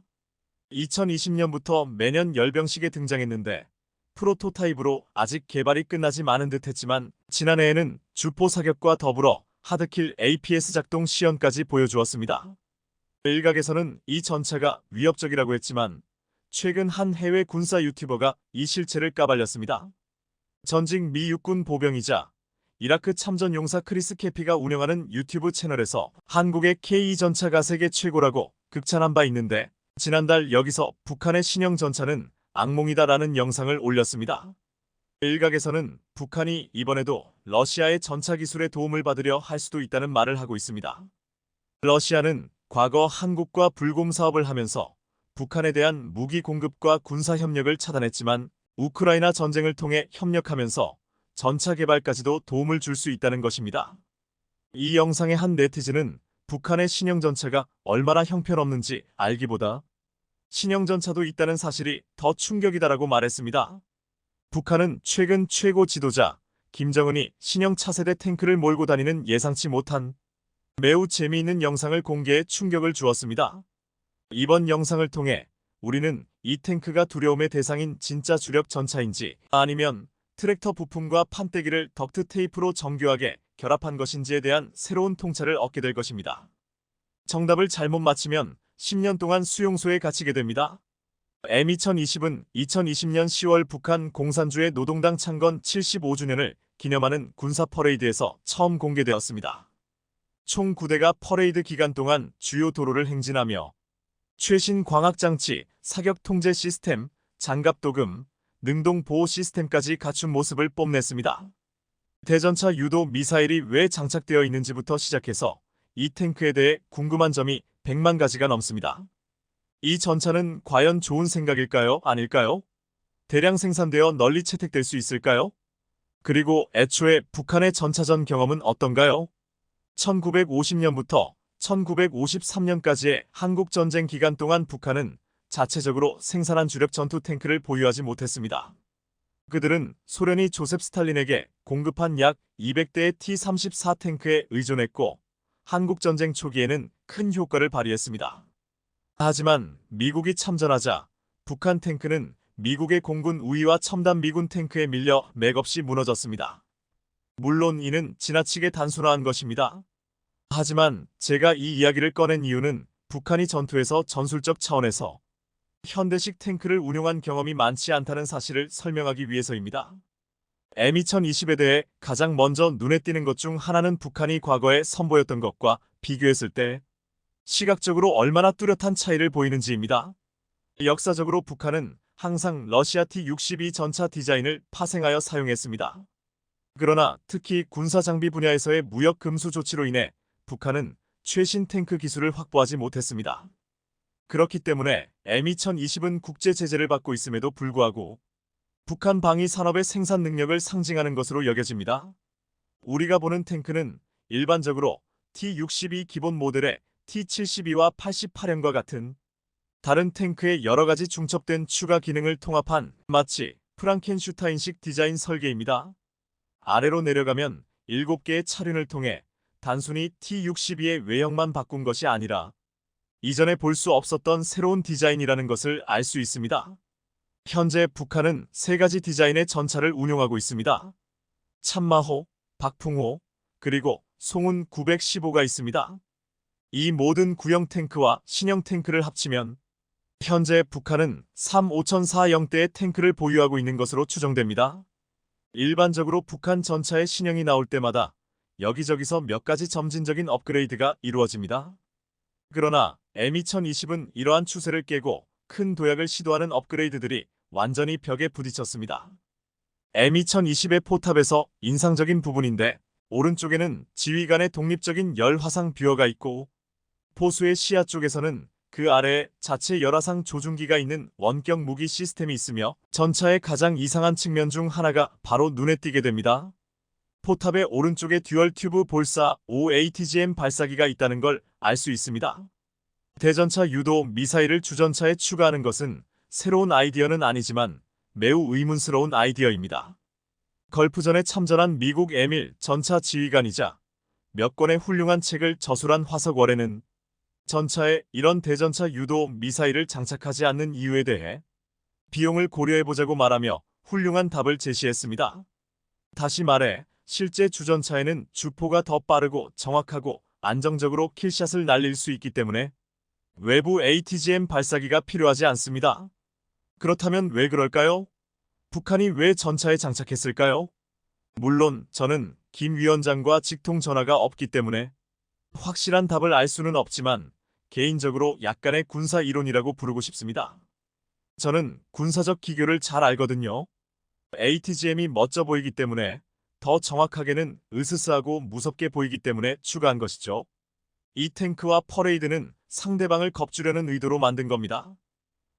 2020년부터 매년 열병식에 등장했는데 프로토타입으로 아직 개발이 끝나지 않은 듯 했지만 지난해에는 주포 사격과 더불어 하드킬 APS 작동 시연까지 보여주었습니다. 일각에서는 이 전차가 위협적이라고 했지만 최근 한 해외 군사 유튜버가 이 실체를 까발렸습니다. 전직 미 육군 보병이자 이라크 참전 용사 크리스 캐피가 운영하는 유튜브 채널에서 한국의 K2 전차가 세계 최고라고 극찬한 바 있는데 지난달 여기서 북한의 신형 전차는 악몽이다라는 영상을 올렸습니다. 일각에서는 북한이 이번에도 러시아의 전차 기술의 도움을 받으려 할 수도 있다는 말을 하고 있습니다. 러시아는 과거 한국과 불곰 사업을 하면서 북한에 대한 무기 공급과 군사 협력을 차단했지만 우크라이나 전쟁을 통해 협력하면서 전차 개발까지도 도움을 줄 수 있다는 것입니다. 이 영상의 한 네티즌은 북한의 신형 전차가 얼마나 형편없는지 알기보다 신형 전차도 있다는 사실이 더 충격이다라고 말했습니다. 북한은 최근 최고 지도자 김정은이 신형 차세대 탱크를 몰고 다니는 예상치 못한 매우 재미있는 영상을 공개해 충격을 주었습니다. 이번 영상을 통해 우리는 이 탱크가 두려움의 대상인 진짜 주력 전차인지 아니면 트랙터 부품과 판때기를 덕트 테이프로 정교하게 결합한 것인지에 대한 새로운 통찰을 얻게 될 것입니다. 정답을 잘못 맞히면 10년 동안 수용소에 갇히게 됩니다. M2020은 2020년 10월 북한 공산주의 노동당 창건 75주년을 기념하는 군사 퍼레이드에서 처음 공개되었습니다. 총 9대가 퍼레이드 기간 동안 주요 도로를 행진하며 최신 광학장치, 사격 통제 시스템, 장갑 도금, 능동 보호 시스템까지 갖춘 모습을 뽐냈습니다. 대전차 유도 미사일이 왜 장착되어 있는지부터 시작해서 이 탱크에 대해 궁금한 점이 100만 가지가 넘습니다. 이 전차는 과연 좋은 생각일까요? 아닐까요? 대량 생산되어 널리 채택될 수 있을까요? 그리고 애초에 북한의 전차전 경험은 어떤가요? 1950년부터 1953년까지의 한국전쟁 기간 동안 북한은 자체적으로 생산한 주력 전투 탱크를 보유하지 못했습니다. 그들은 소련이 조셉 스탈린에게 공급한 약 200대의 T-34 탱크에 의존했고 한국전쟁 초기에는 큰 효과를 발휘했습니다. 하지만 미국이 참전하자 북한 탱크는 미국의 공군 우위와 첨단 미군 탱크에 밀려 맥없이 무너졌습니다. 물론 이는 지나치게 단순화한 것입니다. 하지만 제가 이 이야기를 꺼낸 이유는 북한이 전투에서 전술적 차원에서 현대식 탱크를 운용한 경험이 많지 않다는 사실을 설명하기 위해서입니다. M2020에 대해 가장 먼저 눈에 띄는 것 중 하나는 북한이 과거에 선보였던 것과 비교했을 때 시각적으로 얼마나 뚜렷한 차이를 보이는지입니다. 역사적으로 북한은 항상 러시아 T-62 전차 디자인을 파생하여 사용했습니다. 그러나 특히 군사장비 분야에서의 무역 금수 조치로 인해 북한은 최신 탱크 기술을 확보하지 못했습니다. 그렇기 때문에 M2020은 국제 제재를 받고 있음에도 불구하고 북한 방위 산업의 생산 능력을 상징하는 것으로 여겨집니다. 우리가 보는 탱크는 일반적으로 T-62 기본 모델의 T-72와 88형과 같은 다른 탱크의 여러 가지 중첩된 추가 기능을 통합한 마치 프랑켄슈타인식 디자인 설계입니다. 아래로 내려가면 7개의 차륜을 통해 단순히 T-62의 외형만 바꾼 것이 아니라 이전에 볼 수 없었던 새로운 디자인이라는 것을 알 수 있습니다. 현재 북한은 3가지 디자인의 전차를 운용하고 있습니다. 참마호, 박풍호, 그리고 송훈 915가 있습니다. 이 모든 구형 탱크와 신형 탱크를 합치면 현재 북한은 35040대의 탱크를 보유하고 있는 것으로 추정됩니다. 일반적으로 북한 전차의 신형이 나올 때마다 여기저기서 몇 가지 점진적인 업그레이드가 이루어집니다. 그러나 M2020은 이러한 추세를 깨고 큰 도약을 시도하는 업그레이드들이 완전히 벽에 부딪혔습니다. M2020의 포탑에서 인상적인 부분인데 오른쪽에는 지휘관의 독립적인 열화상 뷰어가 있고 포수의 시야 쪽에서는 그 아래에 자체 열화상 조준기가 있는 원격 무기 시스템이 있으며 전차의 가장 이상한 측면 중 하나가 바로 눈에 띄게 됩니다. 포탑의 오른쪽에 듀얼 튜브 볼사 5ATGM 발사기가 있다는 걸 알 수 있습니다. 대전차 유도 미사일을 주전차에 추가하는 것은 새로운 아이디어는 아니지만 매우 의문스러운 아이디어입니다. 걸프전에 참전한 미국 M1 전차 지휘관이자 몇 권의 훌륭한 책을 저술한 화석월에는 전차에 이런 대전차 유도 미사일을 장착하지 않는 이유에 대해 비용을 고려해보자고 말하며 훌륭한 답을 제시했습니다. 다시 말해 실제 주전차에는 주포가 더 빠르고 정확하고 안정적으로 킬샷을 날릴 수 있기 때문에 외부 ATGM 발사기가 필요하지 않습니다. 그렇다면 왜 그럴까요? 북한이 왜 전차에 장착했을까요? 물론 저는 김 위원장과 직통 전화가 없기 때문에 확실한 답을 알 수는 없지만 개인적으로 약간의 군사 이론이라고 부르고 싶습니다. 저는 군사적 기교를 잘 알거든요. ATGM이 멋져 보이기 때문에 더 정확하게는 으스스하고 무섭게 보이기 때문에 추가한 것이죠. 이 탱크와 퍼레이드는 상대방을 겁주려는 의도로 만든 겁니다.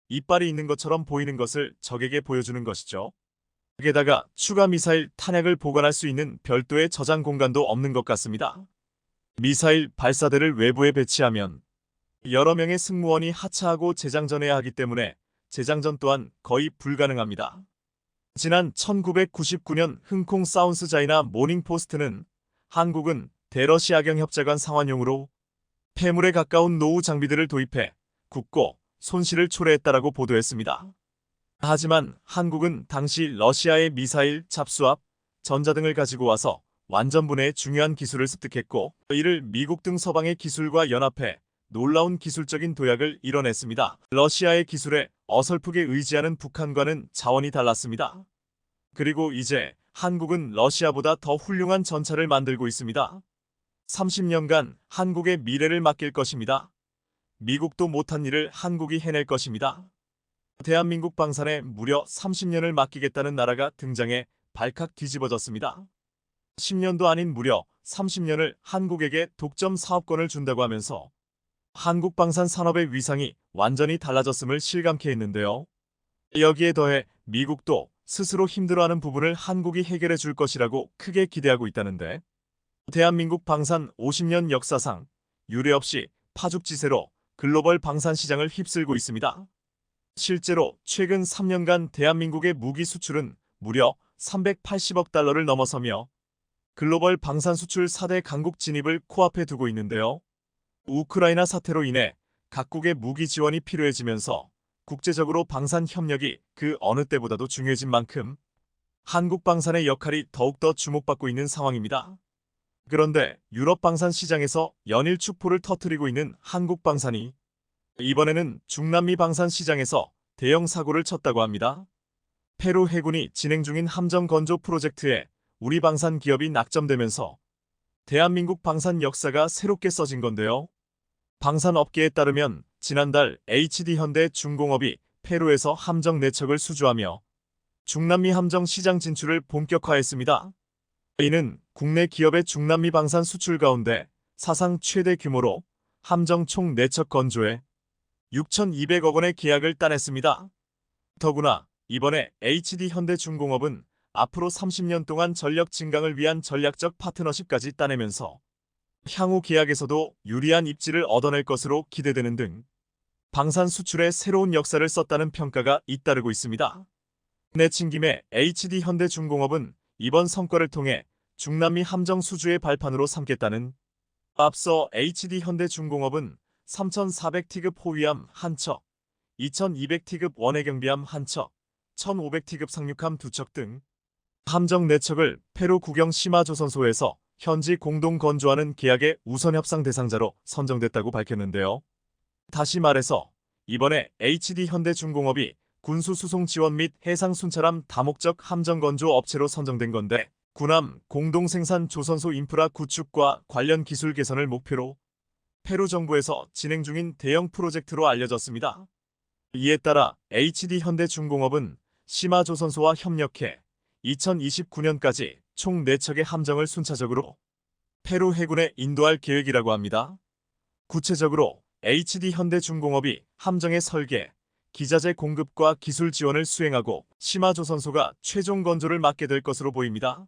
이빨이 있는 것처럼 보이는 것을 적에게 보여주는 것이죠. 게다가 추가 미사일 탄약을 보관할 수 있는 별도의 저장 공간도 없는 것 같습니다. 미사일 발사대를 외부에 배치하면 여러 명의 승무원이 하차하고 재장전해야 하기 때문에 재장전 또한 거의 불가능합니다. 지난 1999년 흥콩 사운스 자이나 모닝포스트는 한국은 대러시아경 협자관 상환용으로 폐물에 가까운 노후 장비들을 도입해 굳고 손실을 초래했다라고 보도했습니다. 하지만 한국은 당시 러시아의 미사일, 잡수압, 전자 등을 가지고 와서 완전분해의 중요한 기술을 습득했고 이를 미국 등 서방의 기술과 연합해 놀라운 기술적인 도약을 이뤄냈습니다. 러시아의 기술에 어설프게 의지하는 북한과는 차원이 달랐습니다. 그리고 이제 한국은 러시아보다 더 훌륭한 전차를 만들고 있습니다. 30년간 한국의 미래를 맡길 것입니다. 미국도 못한 일을 한국이 해낼 것입니다. 대한민국 방산에 무려 30년을 맡기겠다는 나라가 등장해 발칵 뒤집어졌습니다. 10년도 아닌 무려 30년을 한국에게 독점 사업권을 준다고 하면서 한국 방산 산업의 위상이 완전히 달라졌음을 실감케 했는데요. 여기에 더해 미국도 스스로 힘들어하는 부분을 한국이 해결해 줄 것이라고 크게 기대하고 있다는데 대한민국 방산 50년 역사상 유례없이 파죽지세로 글로벌 방산 시장을 휩쓸고 있습니다. 실제로 최근 3년간 대한민국의 무기 수출은 무려 380억 달러를 넘어서며 글로벌 방산 수출 4대 강국 진입을 코앞에 두고 있는데요. 우크라이나 사태로 인해 각국의 무기 지원이 필요해지면서 국제적으로 방산 협력이 그 어느 때보다도 중요해진 만큼 한국 방산의 역할이 더욱더 주목받고 있는 상황입니다. 그런데 유럽 방산 시장에서 연일 축포를 터뜨리고 있는 한국 방산이 이번에는 중남미 방산 시장에서 대형 사고를 쳤다고 합니다. 페루 해군이 진행 중인 함정 건조 프로젝트에 우리 방산 기업이 낙점되면서 대한민국 방산 역사가 새롭게 써진 건데요. 방산업계에 따르면 지난달 HD현대중공업이 페루에서 함정 4척을 수주하며 중남미 함정 시장 진출을 본격화했습니다. 이는 국내 기업의 중남미 방산 수출 가운데 사상 최대 규모로 함정 총 4척 건조에 6,200억 원의 계약을 따냈습니다. 더구나 이번에 HD현대중공업은 앞으로 30년 동안 전력 증강을 위한 전략적 파트너십까지 따내면서 향후 계약에서도 유리한 입지를 얻어낼 것으로 기대되는 등 방산 수출에 새로운 역사를 썼다는 평가가 잇따르고 있습니다. 내친 김에 HD현대중공업은 이번 성과를 통해 중남미 함정 수주의 발판으로 삼겠다는 앞서 HD현대중공업은 3,400티급 호위함 1척, 2,200티급 원해경비함 1척, 1,500티급 상륙함 2척 등 함정 4척을 페루 국영 시마조선소에서 현지 공동 건조하는 계약의 우선 협상 대상자로 선정됐다고 밝혔는데요. 다시 말해서 이번에 HD현대중공업이 군수수송 지원 및 해상 순찰함 다목적 함정 건조 업체로 선정된 건데 군함 공동생산 조선소 인프라 구축과 관련 기술 개선을 목표로 페루 정부에서 진행 중인 대형 프로젝트로 알려졌습니다. 이에 따라 HD현대중공업은 시마조선소와 협력해 2029년까지 총 4척의 함정을 순차적으로 페루 해군에 인도할 계획이라고 합니다. 구체적으로 HD현대중공업이 함정의 설계, 기자재 공급과 기술 지원을 수행하고 시마조선소가 최종 건조를 맡게 될 것으로 보입니다.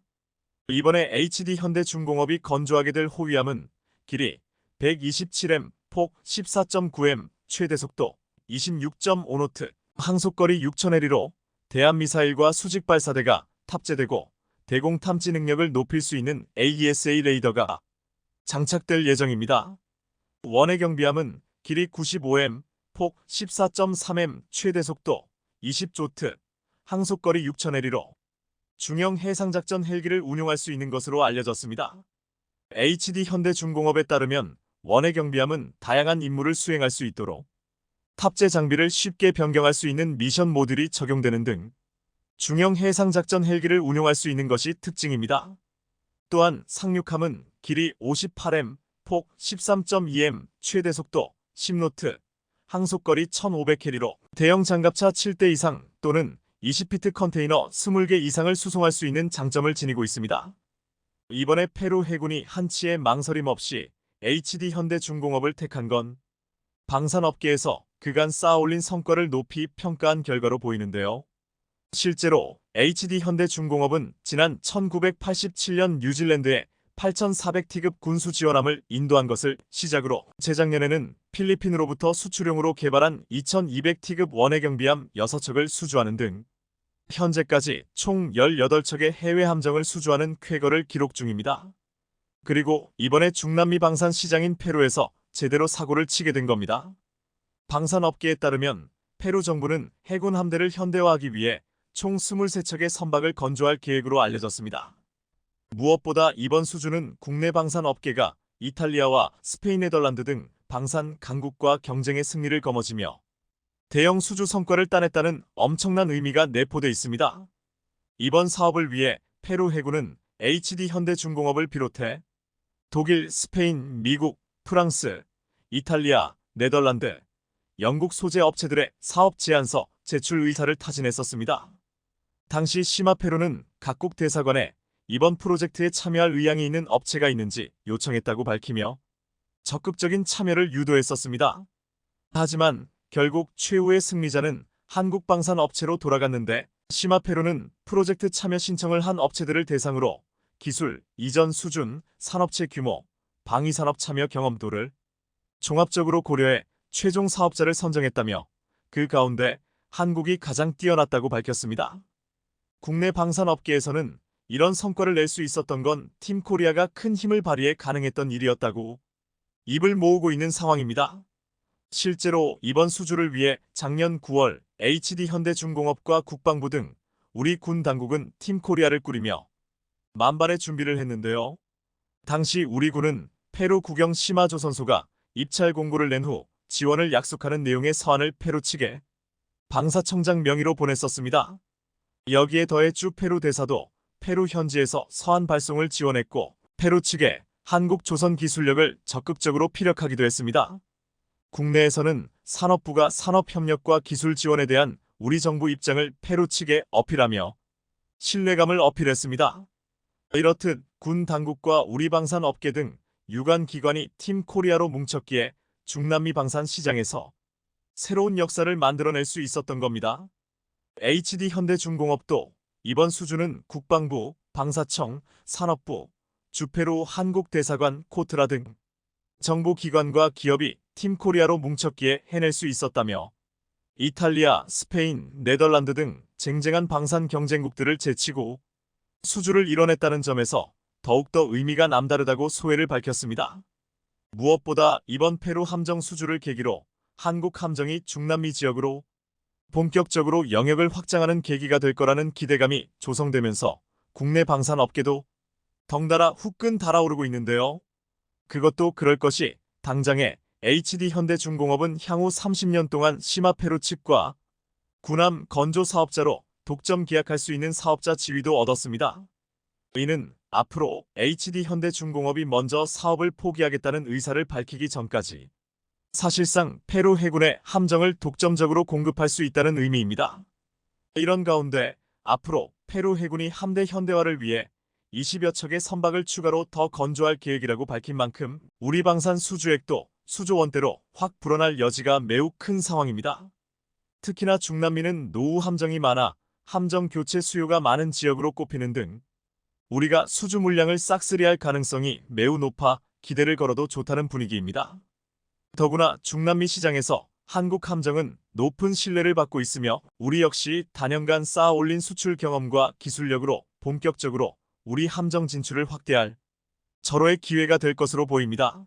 이번에 HD현대중공업이 건조하게 될 호위함은 길이 127m, 폭 14.9m, 최대 속도 26.5노트, 항속거리 6,000해리로 대한미사일과 수직발사대가 탑재되고 대공 탐지 능력을 높일 수 있는 AESA 레이더가 장착될 예정입니다. 원해경비함은 길이 95m, 폭 14.3m, 최대 속도 20조트, 항속거리 6,000해리로 중형 해상작전 헬기를 운용할 수 있는 것으로 알려졌습니다. HD현대중공업에 따르면 원해경비함은 다양한 임무를 수행할 수 있도록 탑재 장비를 쉽게 변경할 수 있는 미션 모듈이 적용되는 등 중형 해상작전 헬기를 운용할 수 있는 것이 특징입니다. 또한 상륙함은 길이 58m, 폭 13.2m, 최대 속도 10노트, 항속거리 1,500캐리로 대형 장갑차 7대 이상 또는 20피트 컨테이너 20개 이상을 수송할 수 있는 장점을 지니고 있습니다. 이번에 페루 해군이 한치의 망설임 없이 HD현대중공업을 택한 건 방산업계에서 그간 쌓아올린 성과를 높이 평가한 결과로 보이는데요. 실제로 HD현대중공업은 지난 1987년 뉴질랜드에 8,400티급 군수 지원함을 인도한 것을 시작으로 재작년에는 필리핀으로부터 수출용으로 개발한 2,200티급 원해경비함 6척을 수주하는 등 현재까지 총 18척의 해외 함정을 수주하는 쾌거를 기록 중입니다. 그리고 이번에 중남미 방산 시장인 페루에서 제대로 사고를 치게 된 겁니다. 방산업계에 따르면 페루 정부는 해군 함대를 현대화하기 위해 총 23척의 선박을 건조할 계획으로 알려졌습니다. 무엇보다 이번 수주는 국내 방산업계가 이탈리아와 스페인, 네덜란드 등 방산 강국과 경쟁의 승리를 거머쥐며 대형 수주 성과를 따냈다는 엄청난 의미가 내포돼 있습니다. 이번 사업을 위해 페루 해군은 HD현대중공업을 비롯해 독일, 스페인, 미국, 프랑스, 이탈리아, 네덜란드, 영국 소재 업체들의 사업 제안서 제출 의사를 타진했었습니다. 당시 시마페루는 각국 대사관에 이번 프로젝트에 참여할 의향이 있는 업체가 있는지 요청했다고 밝히며 적극적인 참여를 유도했었습니다. 하지만 결국 최후의 승리자는 한국방산업체로 돌아갔는데 시마페루는 프로젝트 참여 신청을 한 업체들을 대상으로 기술, 이전 수준, 산업체 규모, 방위산업 참여 경험도를 종합적으로 고려해 최종 사업자를 선정했다며 그 가운데 한국이 가장 뛰어났다고 밝혔습니다. 국내 방산업계에서는 이런 성과를 낼 수 있었던 건 팀 코리아가 큰 힘을 발휘해 가능했던 일이었다고 입을 모으고 있는 상황입니다. 실제로 이번 수주를 위해 작년 9월 HD현대중공업과 국방부 등 우리 군 당국은 팀 코리아를 꾸리며 만반의 준비를 했는데요. 당시 우리 군은 페루 국영 시마 조선소가 입찰 공고를 낸 후 지원을 약속하는 내용의 서한을 페루 측에 방사청장 명의로 보냈었습니다. 여기에 더해 주 페루 대사도 페루 현지에서 서한 발송을 지원했고 페루 측에 한국 조선 기술력을 적극적으로 피력하기도 했습니다. 국내에서는 산업부가 산업협력과 기술 지원에 대한 우리 정부 입장을 페루 측에 어필하며 신뢰감을 어필했습니다. 이렇듯 군 당국과 우리 방산 업계 등 유관 기관이 팀 코리아로 뭉쳤기에 중남미 방산 시장에서 새로운 역사를 만들어낼 수 있었던 겁니다. HD현대중공업도 이번 수주는 국방부, 방사청, 산업부, 주페루 한국대사관, 코트라 등 정보기관과 기업이 팀 코리아로 뭉쳤기에 해낼 수 있었다며 이탈리아, 스페인, 네덜란드 등 쟁쟁한 방산 경쟁국들을 제치고 수주를 이뤄냈다는 점에서 더욱더 의미가 남다르다고 소회를 밝혔습니다. 무엇보다 이번 페루 함정 수주를 계기로 한국 함정이 중남미 지역으로 본격적으로 영역을 확장하는 계기가 될 거라는 기대감이 조성되면서 국내 방산 업계도 덩달아 후끈 달아오르고 있는데요. 그것도 그럴 것이 당장에 HD현대중공업은 향후 30년 동안 시마 페루 측과 군함 건조 사업자로 독점 계약할 수 있는 사업자 지위도 얻었습니다. 이는 앞으로 HD현대중공업이 먼저 사업을 포기하겠다는 의사를 밝히기 전까지 사실상 페루 해군의 함정을 독점적으로 공급할 수 있다는 의미입니다. 이런 가운데 앞으로 페루 해군이 함대 현대화를 위해 20여 척의 선박을 추가로 더 건조할 계획이라고 밝힌 만큼 우리 방산 수주액도 수조 원대로 확 불어날 여지가 매우 큰 상황입니다. 특히나 중남미는 노후 함정이 많아 함정 교체 수요가 많은 지역으로 꼽히는 등 우리가 수주 물량을 싹쓸이할 가능성이 매우 높아 기대를 걸어도 좋다는 분위기입니다. 더구나 중남미 시장에서 한국 함정은 높은 신뢰를 받고 있으며 우리 역시 단연간 쌓아 올린 수출 경험과 기술력으로 본격적으로 우리 함정 진출을 확대할 절호의 기회가 될 것으로 보입니다.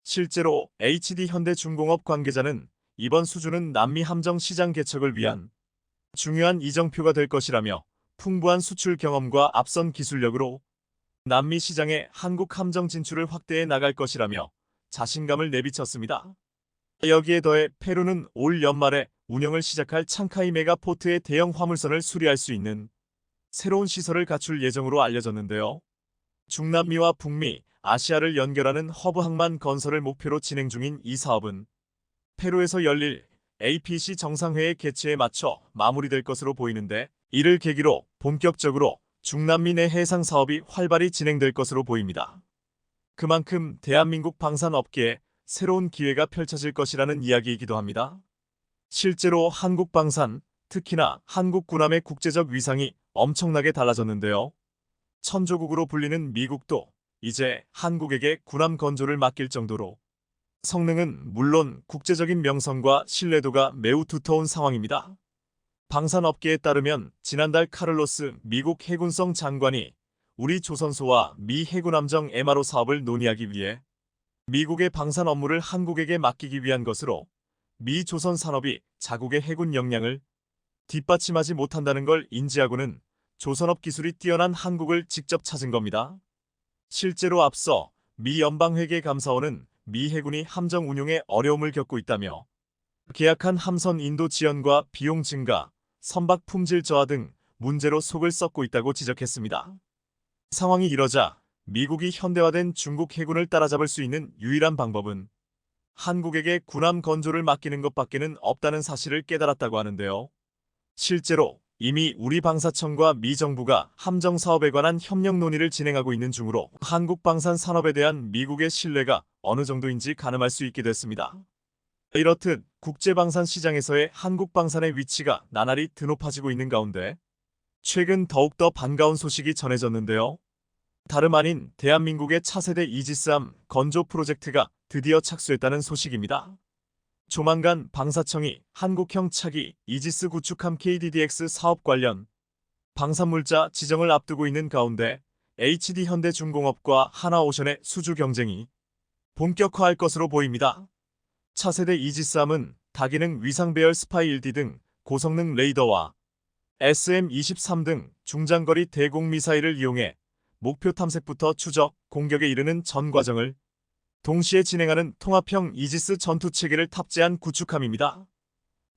실제로 HD현대중공업 관계자는 이번 수주는 남미 함정 시장 개척을 위한 중요한 이정표가 될 것이라며 풍부한 수출 경험과 앞선 기술력으로 남미 시장에 한국 함정 진출을 확대해 나갈 것이라며 자신감을 내비쳤습니다. 여기에 더해 페루는 올 연말에 운영을 시작할 창카이 메가포트의 대형 화물선을 수리할 수 있는 새로운 시설을 갖출 예정으로 알려졌는데요. 중남미와 북미, 아시아를 연결하는 허브 항만 건설을 목표로 진행 중인 이 사업은 페루에서 열릴 APC 정상회의 개최에 맞춰 마무리될 것으로 보이는데 이를 계기로 본격적으로 중남미 내 해상 사업이 활발히 진행될 것으로 보입니다. 그만큼 대한민국 방산업계에 새로운 기회가 펼쳐질 것이라는 이야기이기도 합니다. 실제로 한국 방산, 특히나 한국 군함의 국제적 위상이 엄청나게 달라졌는데요. 천조국으로 불리는 미국도 이제 한국에게 군함 건조를 맡길 정도로 성능은 물론 국제적인 명성과 신뢰도가 매우 두터운 상황입니다. 방산업계에 따르면 지난달 카를로스 미국 해군성 장관이 우리 조선소와 미 해군함정 MRO 사업을 논의하기 위해 미국의 방산 업무를 한국에게 맡기기 위한 것으로 미 조선 산업이 자국의 해군 역량을 뒷받침하지 못한다는 걸 인지하고는 조선업 기술이 뛰어난 한국을 직접 찾은 겁니다. 실제로 앞서 미 연방회계감사원은 미 해군이 함정 운용에 어려움을 겪고 있다며 계약한 함선 인도 지연과 비용 증가, 선박 품질 저하 등 문제로 속을 썩고 있다고 지적했습니다. 상황이 이러자 미국이 현대화된 중국 해군을 따라잡을 수 있는 유일한 방법은 한국에게 군함 건조를 맡기는 것밖에는 없다는 사실을 깨달았다고 하는데요. 실제로 이미 우리 방사청과 미 정부가 함정 사업에 관한 협력 논의를 진행하고 있는 중으로 한국 방산 산업에 대한 미국의 신뢰가 어느 정도인지 가늠할 수 있게 됐습니다. 이렇듯 국제방산 시장에서의 한국 방산의 위치가 나날이 드높아지고 있는 가운데 최근 더욱더 반가운 소식이 전해졌는데요. 다름 아닌 대한민국의 차세대 이지스함 건조 프로젝트가 드디어 착수했다는 소식입니다. 조만간 방사청이 한국형 차기 이지스 구축함 KDDX 사업 관련 방산물자 지정을 앞두고 있는 가운데 HD 현대중공업과 하나오션의 수주 경쟁이 본격화할 것으로 보입니다. 차세대 이지스함은 다기능 위상배열 스파이 1D 등 고성능 레이더와 SM-23 등 중장거리 대공미사일을 이용해 목표 탐색부터 추적, 공격에 이르는 전 과정을 동시에 진행하는 통합형 이지스 전투체계를 탑재한 구축함입니다.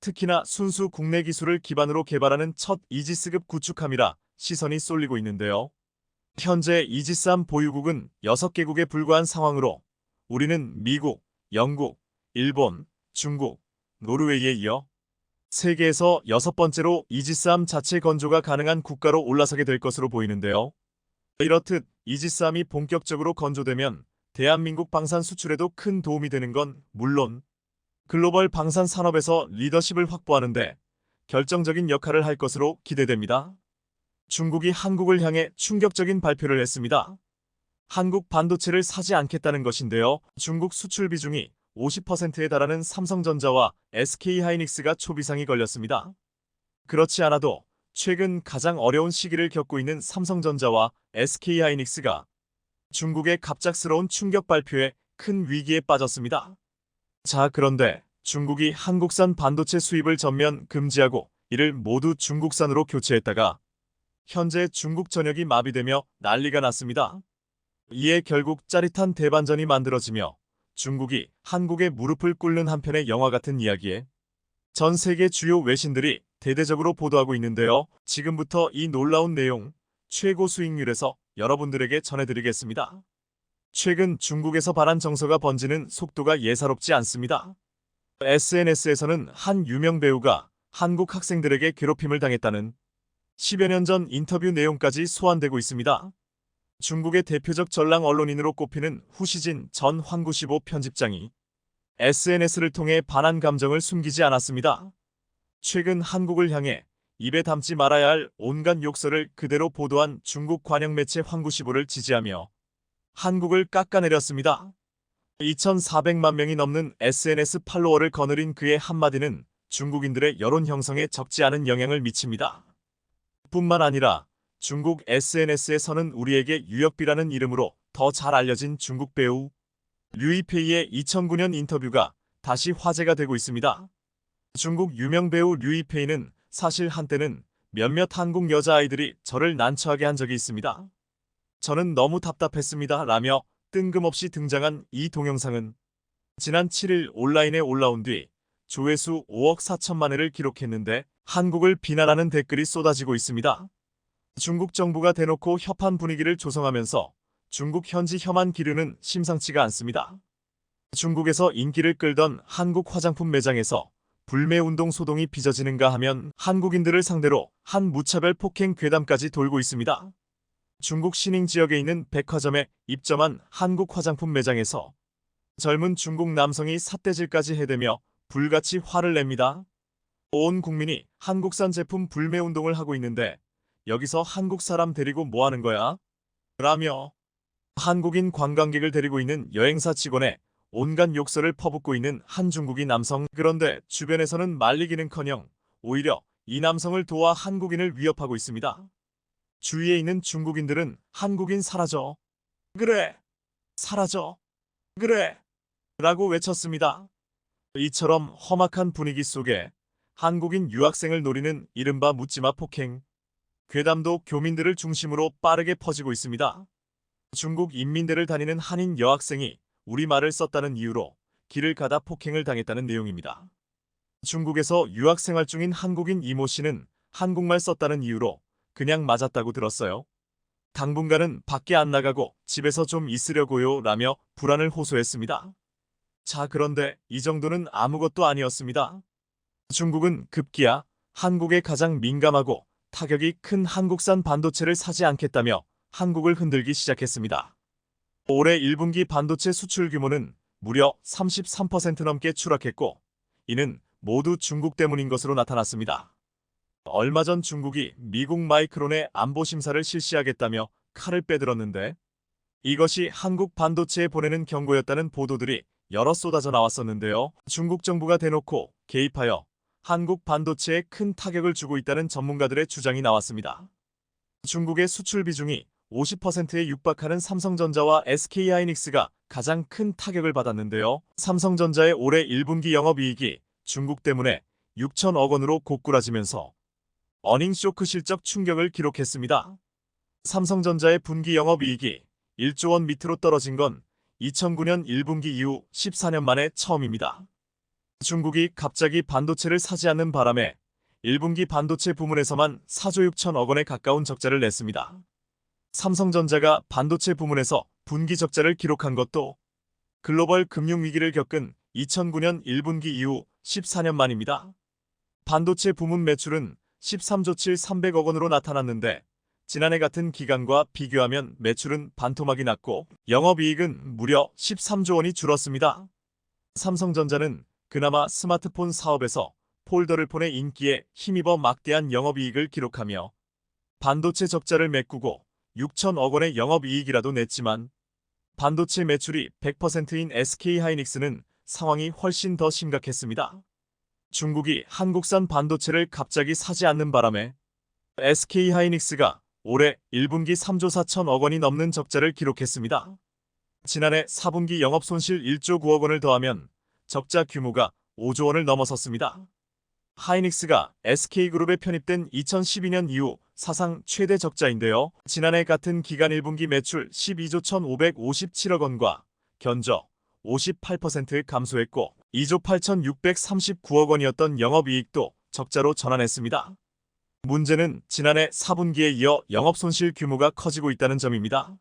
특히나 순수 국내 기술을 기반으로 개발하는 첫 이지스급 구축함이라 시선이 쏠리고 있는데요. 현재 이지스함 보유국은 6개국에 불과한 상황으로 우리는 미국, 영국, 일본, 중국, 노르웨이에 이어 세계에서 6번째로 이지스함 자체 건조가 가능한 국가로 올라서게 될 것으로 보이는데요. 이렇듯 이지스함이 본격적으로 건조되면 대한민국 방산 수출에도 큰 도움이 되는 건 물론 글로벌 방산 산업에서 리더십을 확보하는데 결정적인 역할을 할 것으로 기대됩니다. 중국이 한국을 향해 충격적인 발표를 했습니다. 한국 반도체를 사지 않겠다는 것인데요. 중국 수출 비중이 50%에 달하는 삼성전자와 SK하이닉스가 초비상이 걸렸습니다. 그렇지 않아도 최근 가장 어려운 시기를 겪고 있는 삼성전자와 SK하이닉스가 중국의 갑작스러운 충격 발표에 큰 위기에 빠졌습니다. 자, 그런데 중국이 한국산 반도체 수입을 전면 금지하고 이를 모두 중국산으로 교체했다가 현재 중국 전역이 마비되며 난리가 났습니다. 이에 결국 짜릿한 대반전이 만들어지며 중국이 한국에 무릎을 꿇는 한편의 영화 같은 이야기에 전 세계 주요 외신들이 대대적으로 보도하고 있는데요. 지금부터 이 놀라운 내용 최고 수익률에서 여러분들에게 전해드리겠습니다. 최근 중국에서 반한 정서가 번지는 속도가 예사롭지 않습니다. SNS에서는 한 유명 배우가 한국 학생들에게 괴롭힘을 당했다는 10여 년 전 인터뷰 내용까지 소환되고 있습니다. 중국의 대표적 전랑 언론인으로 꼽히는 후시진 전 환구시보 편집장이 SNS를 통해 반한 감정을 숨기지 않았습니다. 최근 한국을 향해 입에 담지 말아야 할 온갖 욕설을 그대로 보도한 중국 관영 매체 환구시보를 지지하며 한국을 깎아내렸습니다. 2,400만 명이 넘는 SNS 팔로워를 거느린 그의 한마디는 중국인들의 여론 형성에 적지 않은 영향을 미칩니다. 뿐만 아니라 중국 SNS에서는 우리에게 유역비라는 이름으로 더 잘 알려진 중국 배우 류이페이의 2009년 인터뷰가 다시 화제가 되고 있습니다. 중국 유명 배우 류이페이는 사실 한때는 몇몇 한국 여자아이들이 저를 난처하게 한 적이 있습니다. 저는 너무 답답했습니다. 라며 뜬금없이 등장한 이 동영상은 지난 7일 온라인에 올라온 뒤 조회수 5억 4천만 회를 기록했는데 한국을 비난하는 댓글이 쏟아지고 있습니다. 중국 정부가 대놓고 협한 분위기를 조성하면서 중국 현지 혐한 기류는 심상치가 않습니다. 중국에서 인기를 끌던 한국 화장품 매장에서 불매운동 소동이 빚어지는가 하면 한국인들을 상대로 한 무차별 폭행 괴담까지 돌고 있습니다. 중국 시닝 지역에 있는 백화점에 입점한 한국 화장품 매장에서 젊은 중국 남성이 삿대질까지 해대며 불같이 화를 냅니다. 온 국민이 한국산 제품 불매운동을 하고 있는데 여기서 한국 사람 데리고 뭐 하는 거야? 라며 한국인 관광객을 데리고 있는 여행사 직원의 온갖 욕설을 퍼붓고 있는 한 중국인 남성. 그런데 주변에서는 말리기는커녕 오히려 이 남성을 도와 한국인을 위협하고 있습니다. 주위에 있는 중국인들은 한국인 사라져. 그래. 사라져. 그래. 라고 외쳤습니다. 이처럼 험악한 분위기 속에 한국인 유학생을 노리는 이른바 묻지마 폭행. 괴담도 교민들을 중심으로 빠르게 퍼지고 있습니다. 중국 인민대를 다니는 한인 여학생이 우리말을 썼다는 이유로 길을 가다 폭행을 당했다는 내용입니다. 중국에서 유학생활 중인 한국인 이모 씨는 한국말 썼다는 이유로 그냥 맞았다고 들었어요. 당분간은 밖에 안 나가고 집에서 좀 있으려고요 라며 불안을 호소했습니다. 자, 그런데 이 정도는 아무것도 아니었습니다. 중국은 급기야 한국에 가장 민감하고 타격이 큰 한국산 반도체를 사지 않겠다며 한국을 흔들기 시작했습니다. 올해 1분기 반도체 수출 규모는 무려 33% 넘게 추락했고 이는 모두 중국 때문인 것으로 나타났습니다. 얼마 전 중국이 미국 마이크론의 안보 심사를 실시하겠다며 칼을 빼들었는데 이것이 한국 반도체에 보내는 경고였다는 보도들이 여러 쏟아져 나왔었는데요. 중국 정부가 대놓고 개입하여 한국 반도체에 큰 타격을 주고 있다는 전문가들의 주장이 나왔습니다. 중국의 수출 비중이 50%에 육박하는 삼성전자와 SK하이닉스가 가장 큰 타격을 받았는데요. 삼성전자의 올해 1분기 영업이익이 중국 때문에 6천억 원으로 고꾸라지면서 어닝 쇼크 실적 충격을 기록했습니다. 삼성전자의 분기 영업이익이 1조 원 밑으로 떨어진 건 2009년 1분기 이후 14년 만에 처음입니다. 중국이 갑자기 반도체를 사지 않는 바람에 1분기 반도체 부문에서만 4조 6천억 원에 가까운 적자를 냈습니다. 삼성전자가 반도체 부문에서 분기 적자를 기록한 것도 글로벌 금융위기를 겪은 2009년 1분기 이후 14년 만입니다. 반도체 부문 매출은 13조 7,300억 원으로 나타났는데 지난해 같은 기간과 비교하면 매출은 반토막이 났고 영업이익은 무려 13조 원이 줄었습니다. 삼성전자는 그나마 스마트폰 사업에서 폴더블 폰의 인기에 힘입어 막대한 영업이익을 기록하며 반도체 적자를 메꾸고 6천억 원의 영업이익이라도 냈지만 반도체 매출이 100%인 SK하이닉스는 상황이 훨씬 더 심각했습니다. 중국이 한국산 반도체를 갑자기 사지 않는 바람에 SK하이닉스가 올해 1분기 3조 4천억 원이 넘는 적자를 기록했습니다. 지난해 4분기 영업손실 1조 9억 원을 더하면 적자 규모가 5조 원을 넘어섰습니다. 하이닉스가 SK그룹에 편입된 2012년 이후 사상 최대 적자인데요. 지난해 같은 기간 1분기 매출 12조 1,557억 원과 견적 58% 감소했고 2조 8,639억 원이었던 영업이익도 적자로 전환했습니다. 문제는 지난해 4분기에 이어 영업손실 규모가 커지고 있다는 점입니다.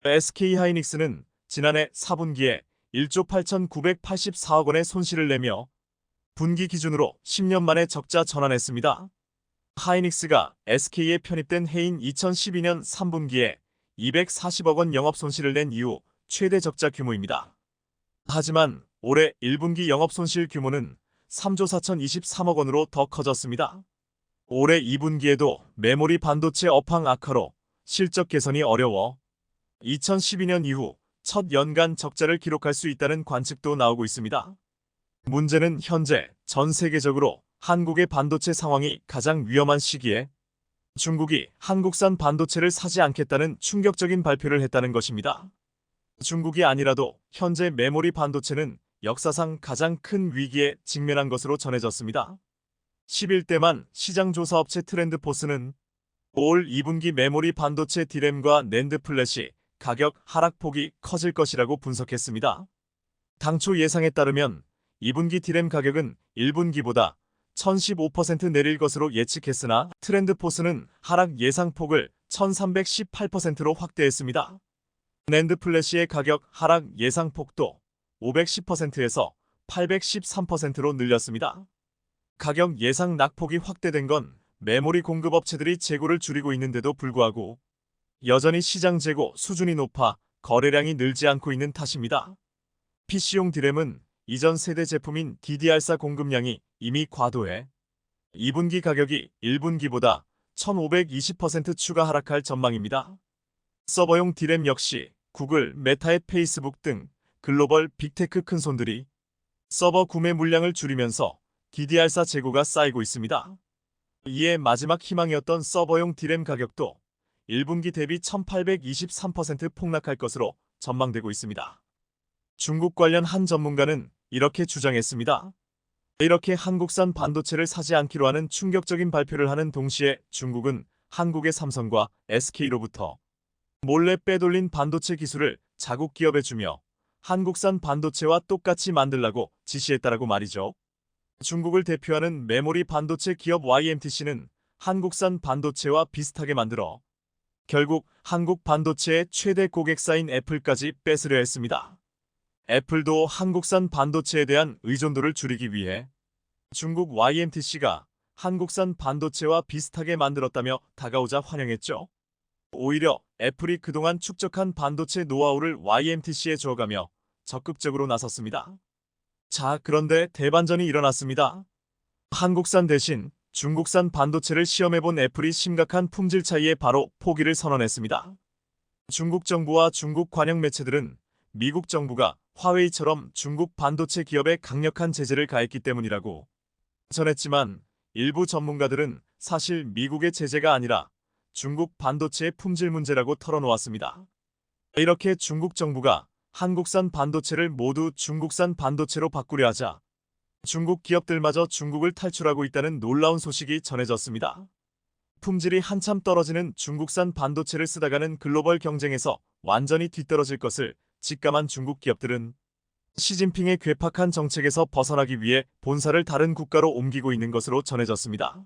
SK하이닉스는 지난해 4분기에 1조 8,984억 원의 손실을 내며 분기 기준으로 10년 만에 적자 전환했습니다. 하이닉스가 SK에 편입된 해인 2012년 3분기에 240억 원 영업손실을 낸 이후 최대 적자 규모입니다. 하지만 올해 1분기 영업손실 규모는 3조 4,023억 원으로 더 커졌습니다. 올해 2분기에도 메모리 반도체 업황 악화로 실적 개선이 어려워 2012년 이후 첫 연간 적자를 기록할 수 있다는 관측도 나오고 있습니다. 문제는 현재 전 세계적으로 한국의 반도체 상황이 가장 위험한 시기에 중국이 한국산 반도체를 사지 않겠다는 충격적인 발표를 했다는 것입니다. 중국이 아니라도 현재 메모리 반도체는 역사상 가장 큰 위기에 직면한 것으로 전해졌습니다. 11대만 시장조사업체 트렌드포스는 올 2분기 메모리 반도체 디램과 낸드 플래시 가격 하락폭이 커질 것이라고 분석했습니다. 당초 예상에 따르면 2분기 디램 가격은 1분기보다 1015% 내릴 것으로 예측했으나 트렌드포스는 하락 예상폭을 1318%로 확대했습니다. 낸드 플래시의 가격 하락 예상폭도 510%에서 813%로 늘렸습니다. 가격 예상 낙폭이 확대된 건 메모리 공급업체들이 재고를 줄이고 있는데도 불구하고 여전히 시장 재고 수준이 높아 거래량이 늘지 않고 있는 탓입니다. PC용 디램은 이전 세대 제품인 DDR4 공급량이 이미 과도해 2분기 가격이 1분기보다 1520% 추가 하락할 전망입니다. 서버용 디램 역시 구글, 메타의 페이스북 등 글로벌 빅테크 큰손들이 서버 구매 물량을 줄이면서 DDR4 재고가 쌓이고 있습니다. 이에 마지막 희망이었던 서버용 디램 가격도 1분기 대비 1823% 폭락할 것으로 전망되고 있습니다. 중국 관련 한 전문가는 이렇게 주장했습니다. 이렇게 한국산 반도체를 사지 않기로 하는 충격적인 발표를 하는 동시에 중국은 한국의 삼성과 SK로부터 몰래 빼돌린 반도체 기술을 자국 기업에 주며 한국산 반도체와 똑같이 만들라고 지시했다라고 말이죠. 중국을 대표하는 메모리 반도체 기업 YMTC는 한국산 반도체와 비슷하게 만들어 결국 한국 반도체의 최대 고객사인 애플까지 뺏으려 했습니다. 애플도 한국산 반도체에 대한 의존도를 줄이기 위해 중국 YMTC가 한국산 반도체와 비슷하게 만들었다며 다가오자 환영했죠. 오히려 애플이 그동안 축적한 반도체 노하우를 YMTC에 주어가며 적극적으로 나섰습니다. 자, 그런데 대반전이 일어났습니다. 한국산 대신 중국산 반도체를 시험해본 애플이 심각한 품질 차이에 바로 포기를 선언했습니다. 중국 정부와 중국 관영 매체들은 미국 정부가 화웨이처럼 중국 반도체 기업에 강력한 제재를 가했기 때문이라고 전했지만 일부 전문가들은 사실 미국의 제재가 아니라 중국 반도체의 품질 문제라고 털어놓았습니다. 이렇게 중국 정부가 한국산 반도체를 모두 중국산 반도체로 바꾸려 하자 중국 기업들마저 중국을 탈출하고 있다는 놀라운 소식이 전해졌습니다. 품질이 한참 떨어지는 중국산 반도체를 쓰다가는 글로벌 경쟁에서 완전히 뒤떨어질 것을 직감한 중국 기업들은 시진핑의 괴팍한 정책에서 벗어나기 위해 본사를 다른 국가로 옮기고 있는 것으로 전해졌습니다.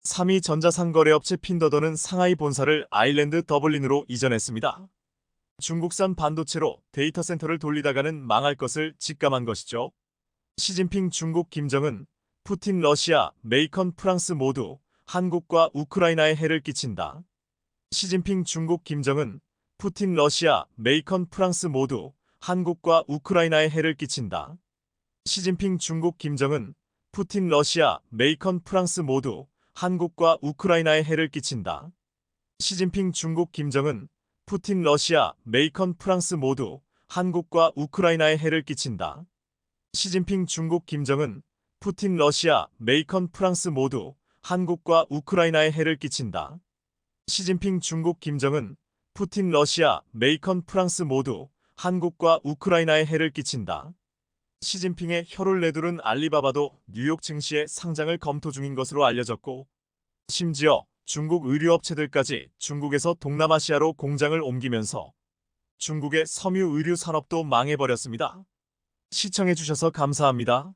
3위 전자상거래업체 핀더더는 상하이 본사를 아일랜드 더블린으로 이전했습니다. 중국산 반도체로 데이터 센터를 돌리다가는 망할 것을 직감한 것이죠. 시진핑 중국 김정은, 푸틴 러시아, 메이컨 프랑스 모두 한국과 우크라이나에 해를 끼친다. 시진핑 중국 김정은, 푸틴 러시아, 메이컨 프랑스 모두 한국과 우크라이나에 해를 끼친다. 시진핑 중국 김정은, 푸틴 러시아, 메이컨 프랑스 모두 한국과 우크라이나에 해를 끼친다. 시진핑 중국 김정은, 푸틴 러시아, 메이컨 프랑스 모두 한국과 우크라이나에 해를 끼친다. 시진핑 중국 김정은, 푸틴 러시아, 메이컨 프랑스 모두 한국과 우크라이나에 해를 끼친다. 시진핑 중국 김정은, 푸틴 러시아, 메이컨 프랑스 모두 한국과 우크라이나에 해를 끼친다. 시진핑의 혀를 내두른 알리바바도 뉴욕 증시에 상장을 검토 중인 것으로 알려졌고, 심지어 중국 의류업체들까지 중국에서 동남아시아로 공장을 옮기면서 중국의 섬유 의류 산업도 망해버렸습니다. 시청해주셔서 감사합니다.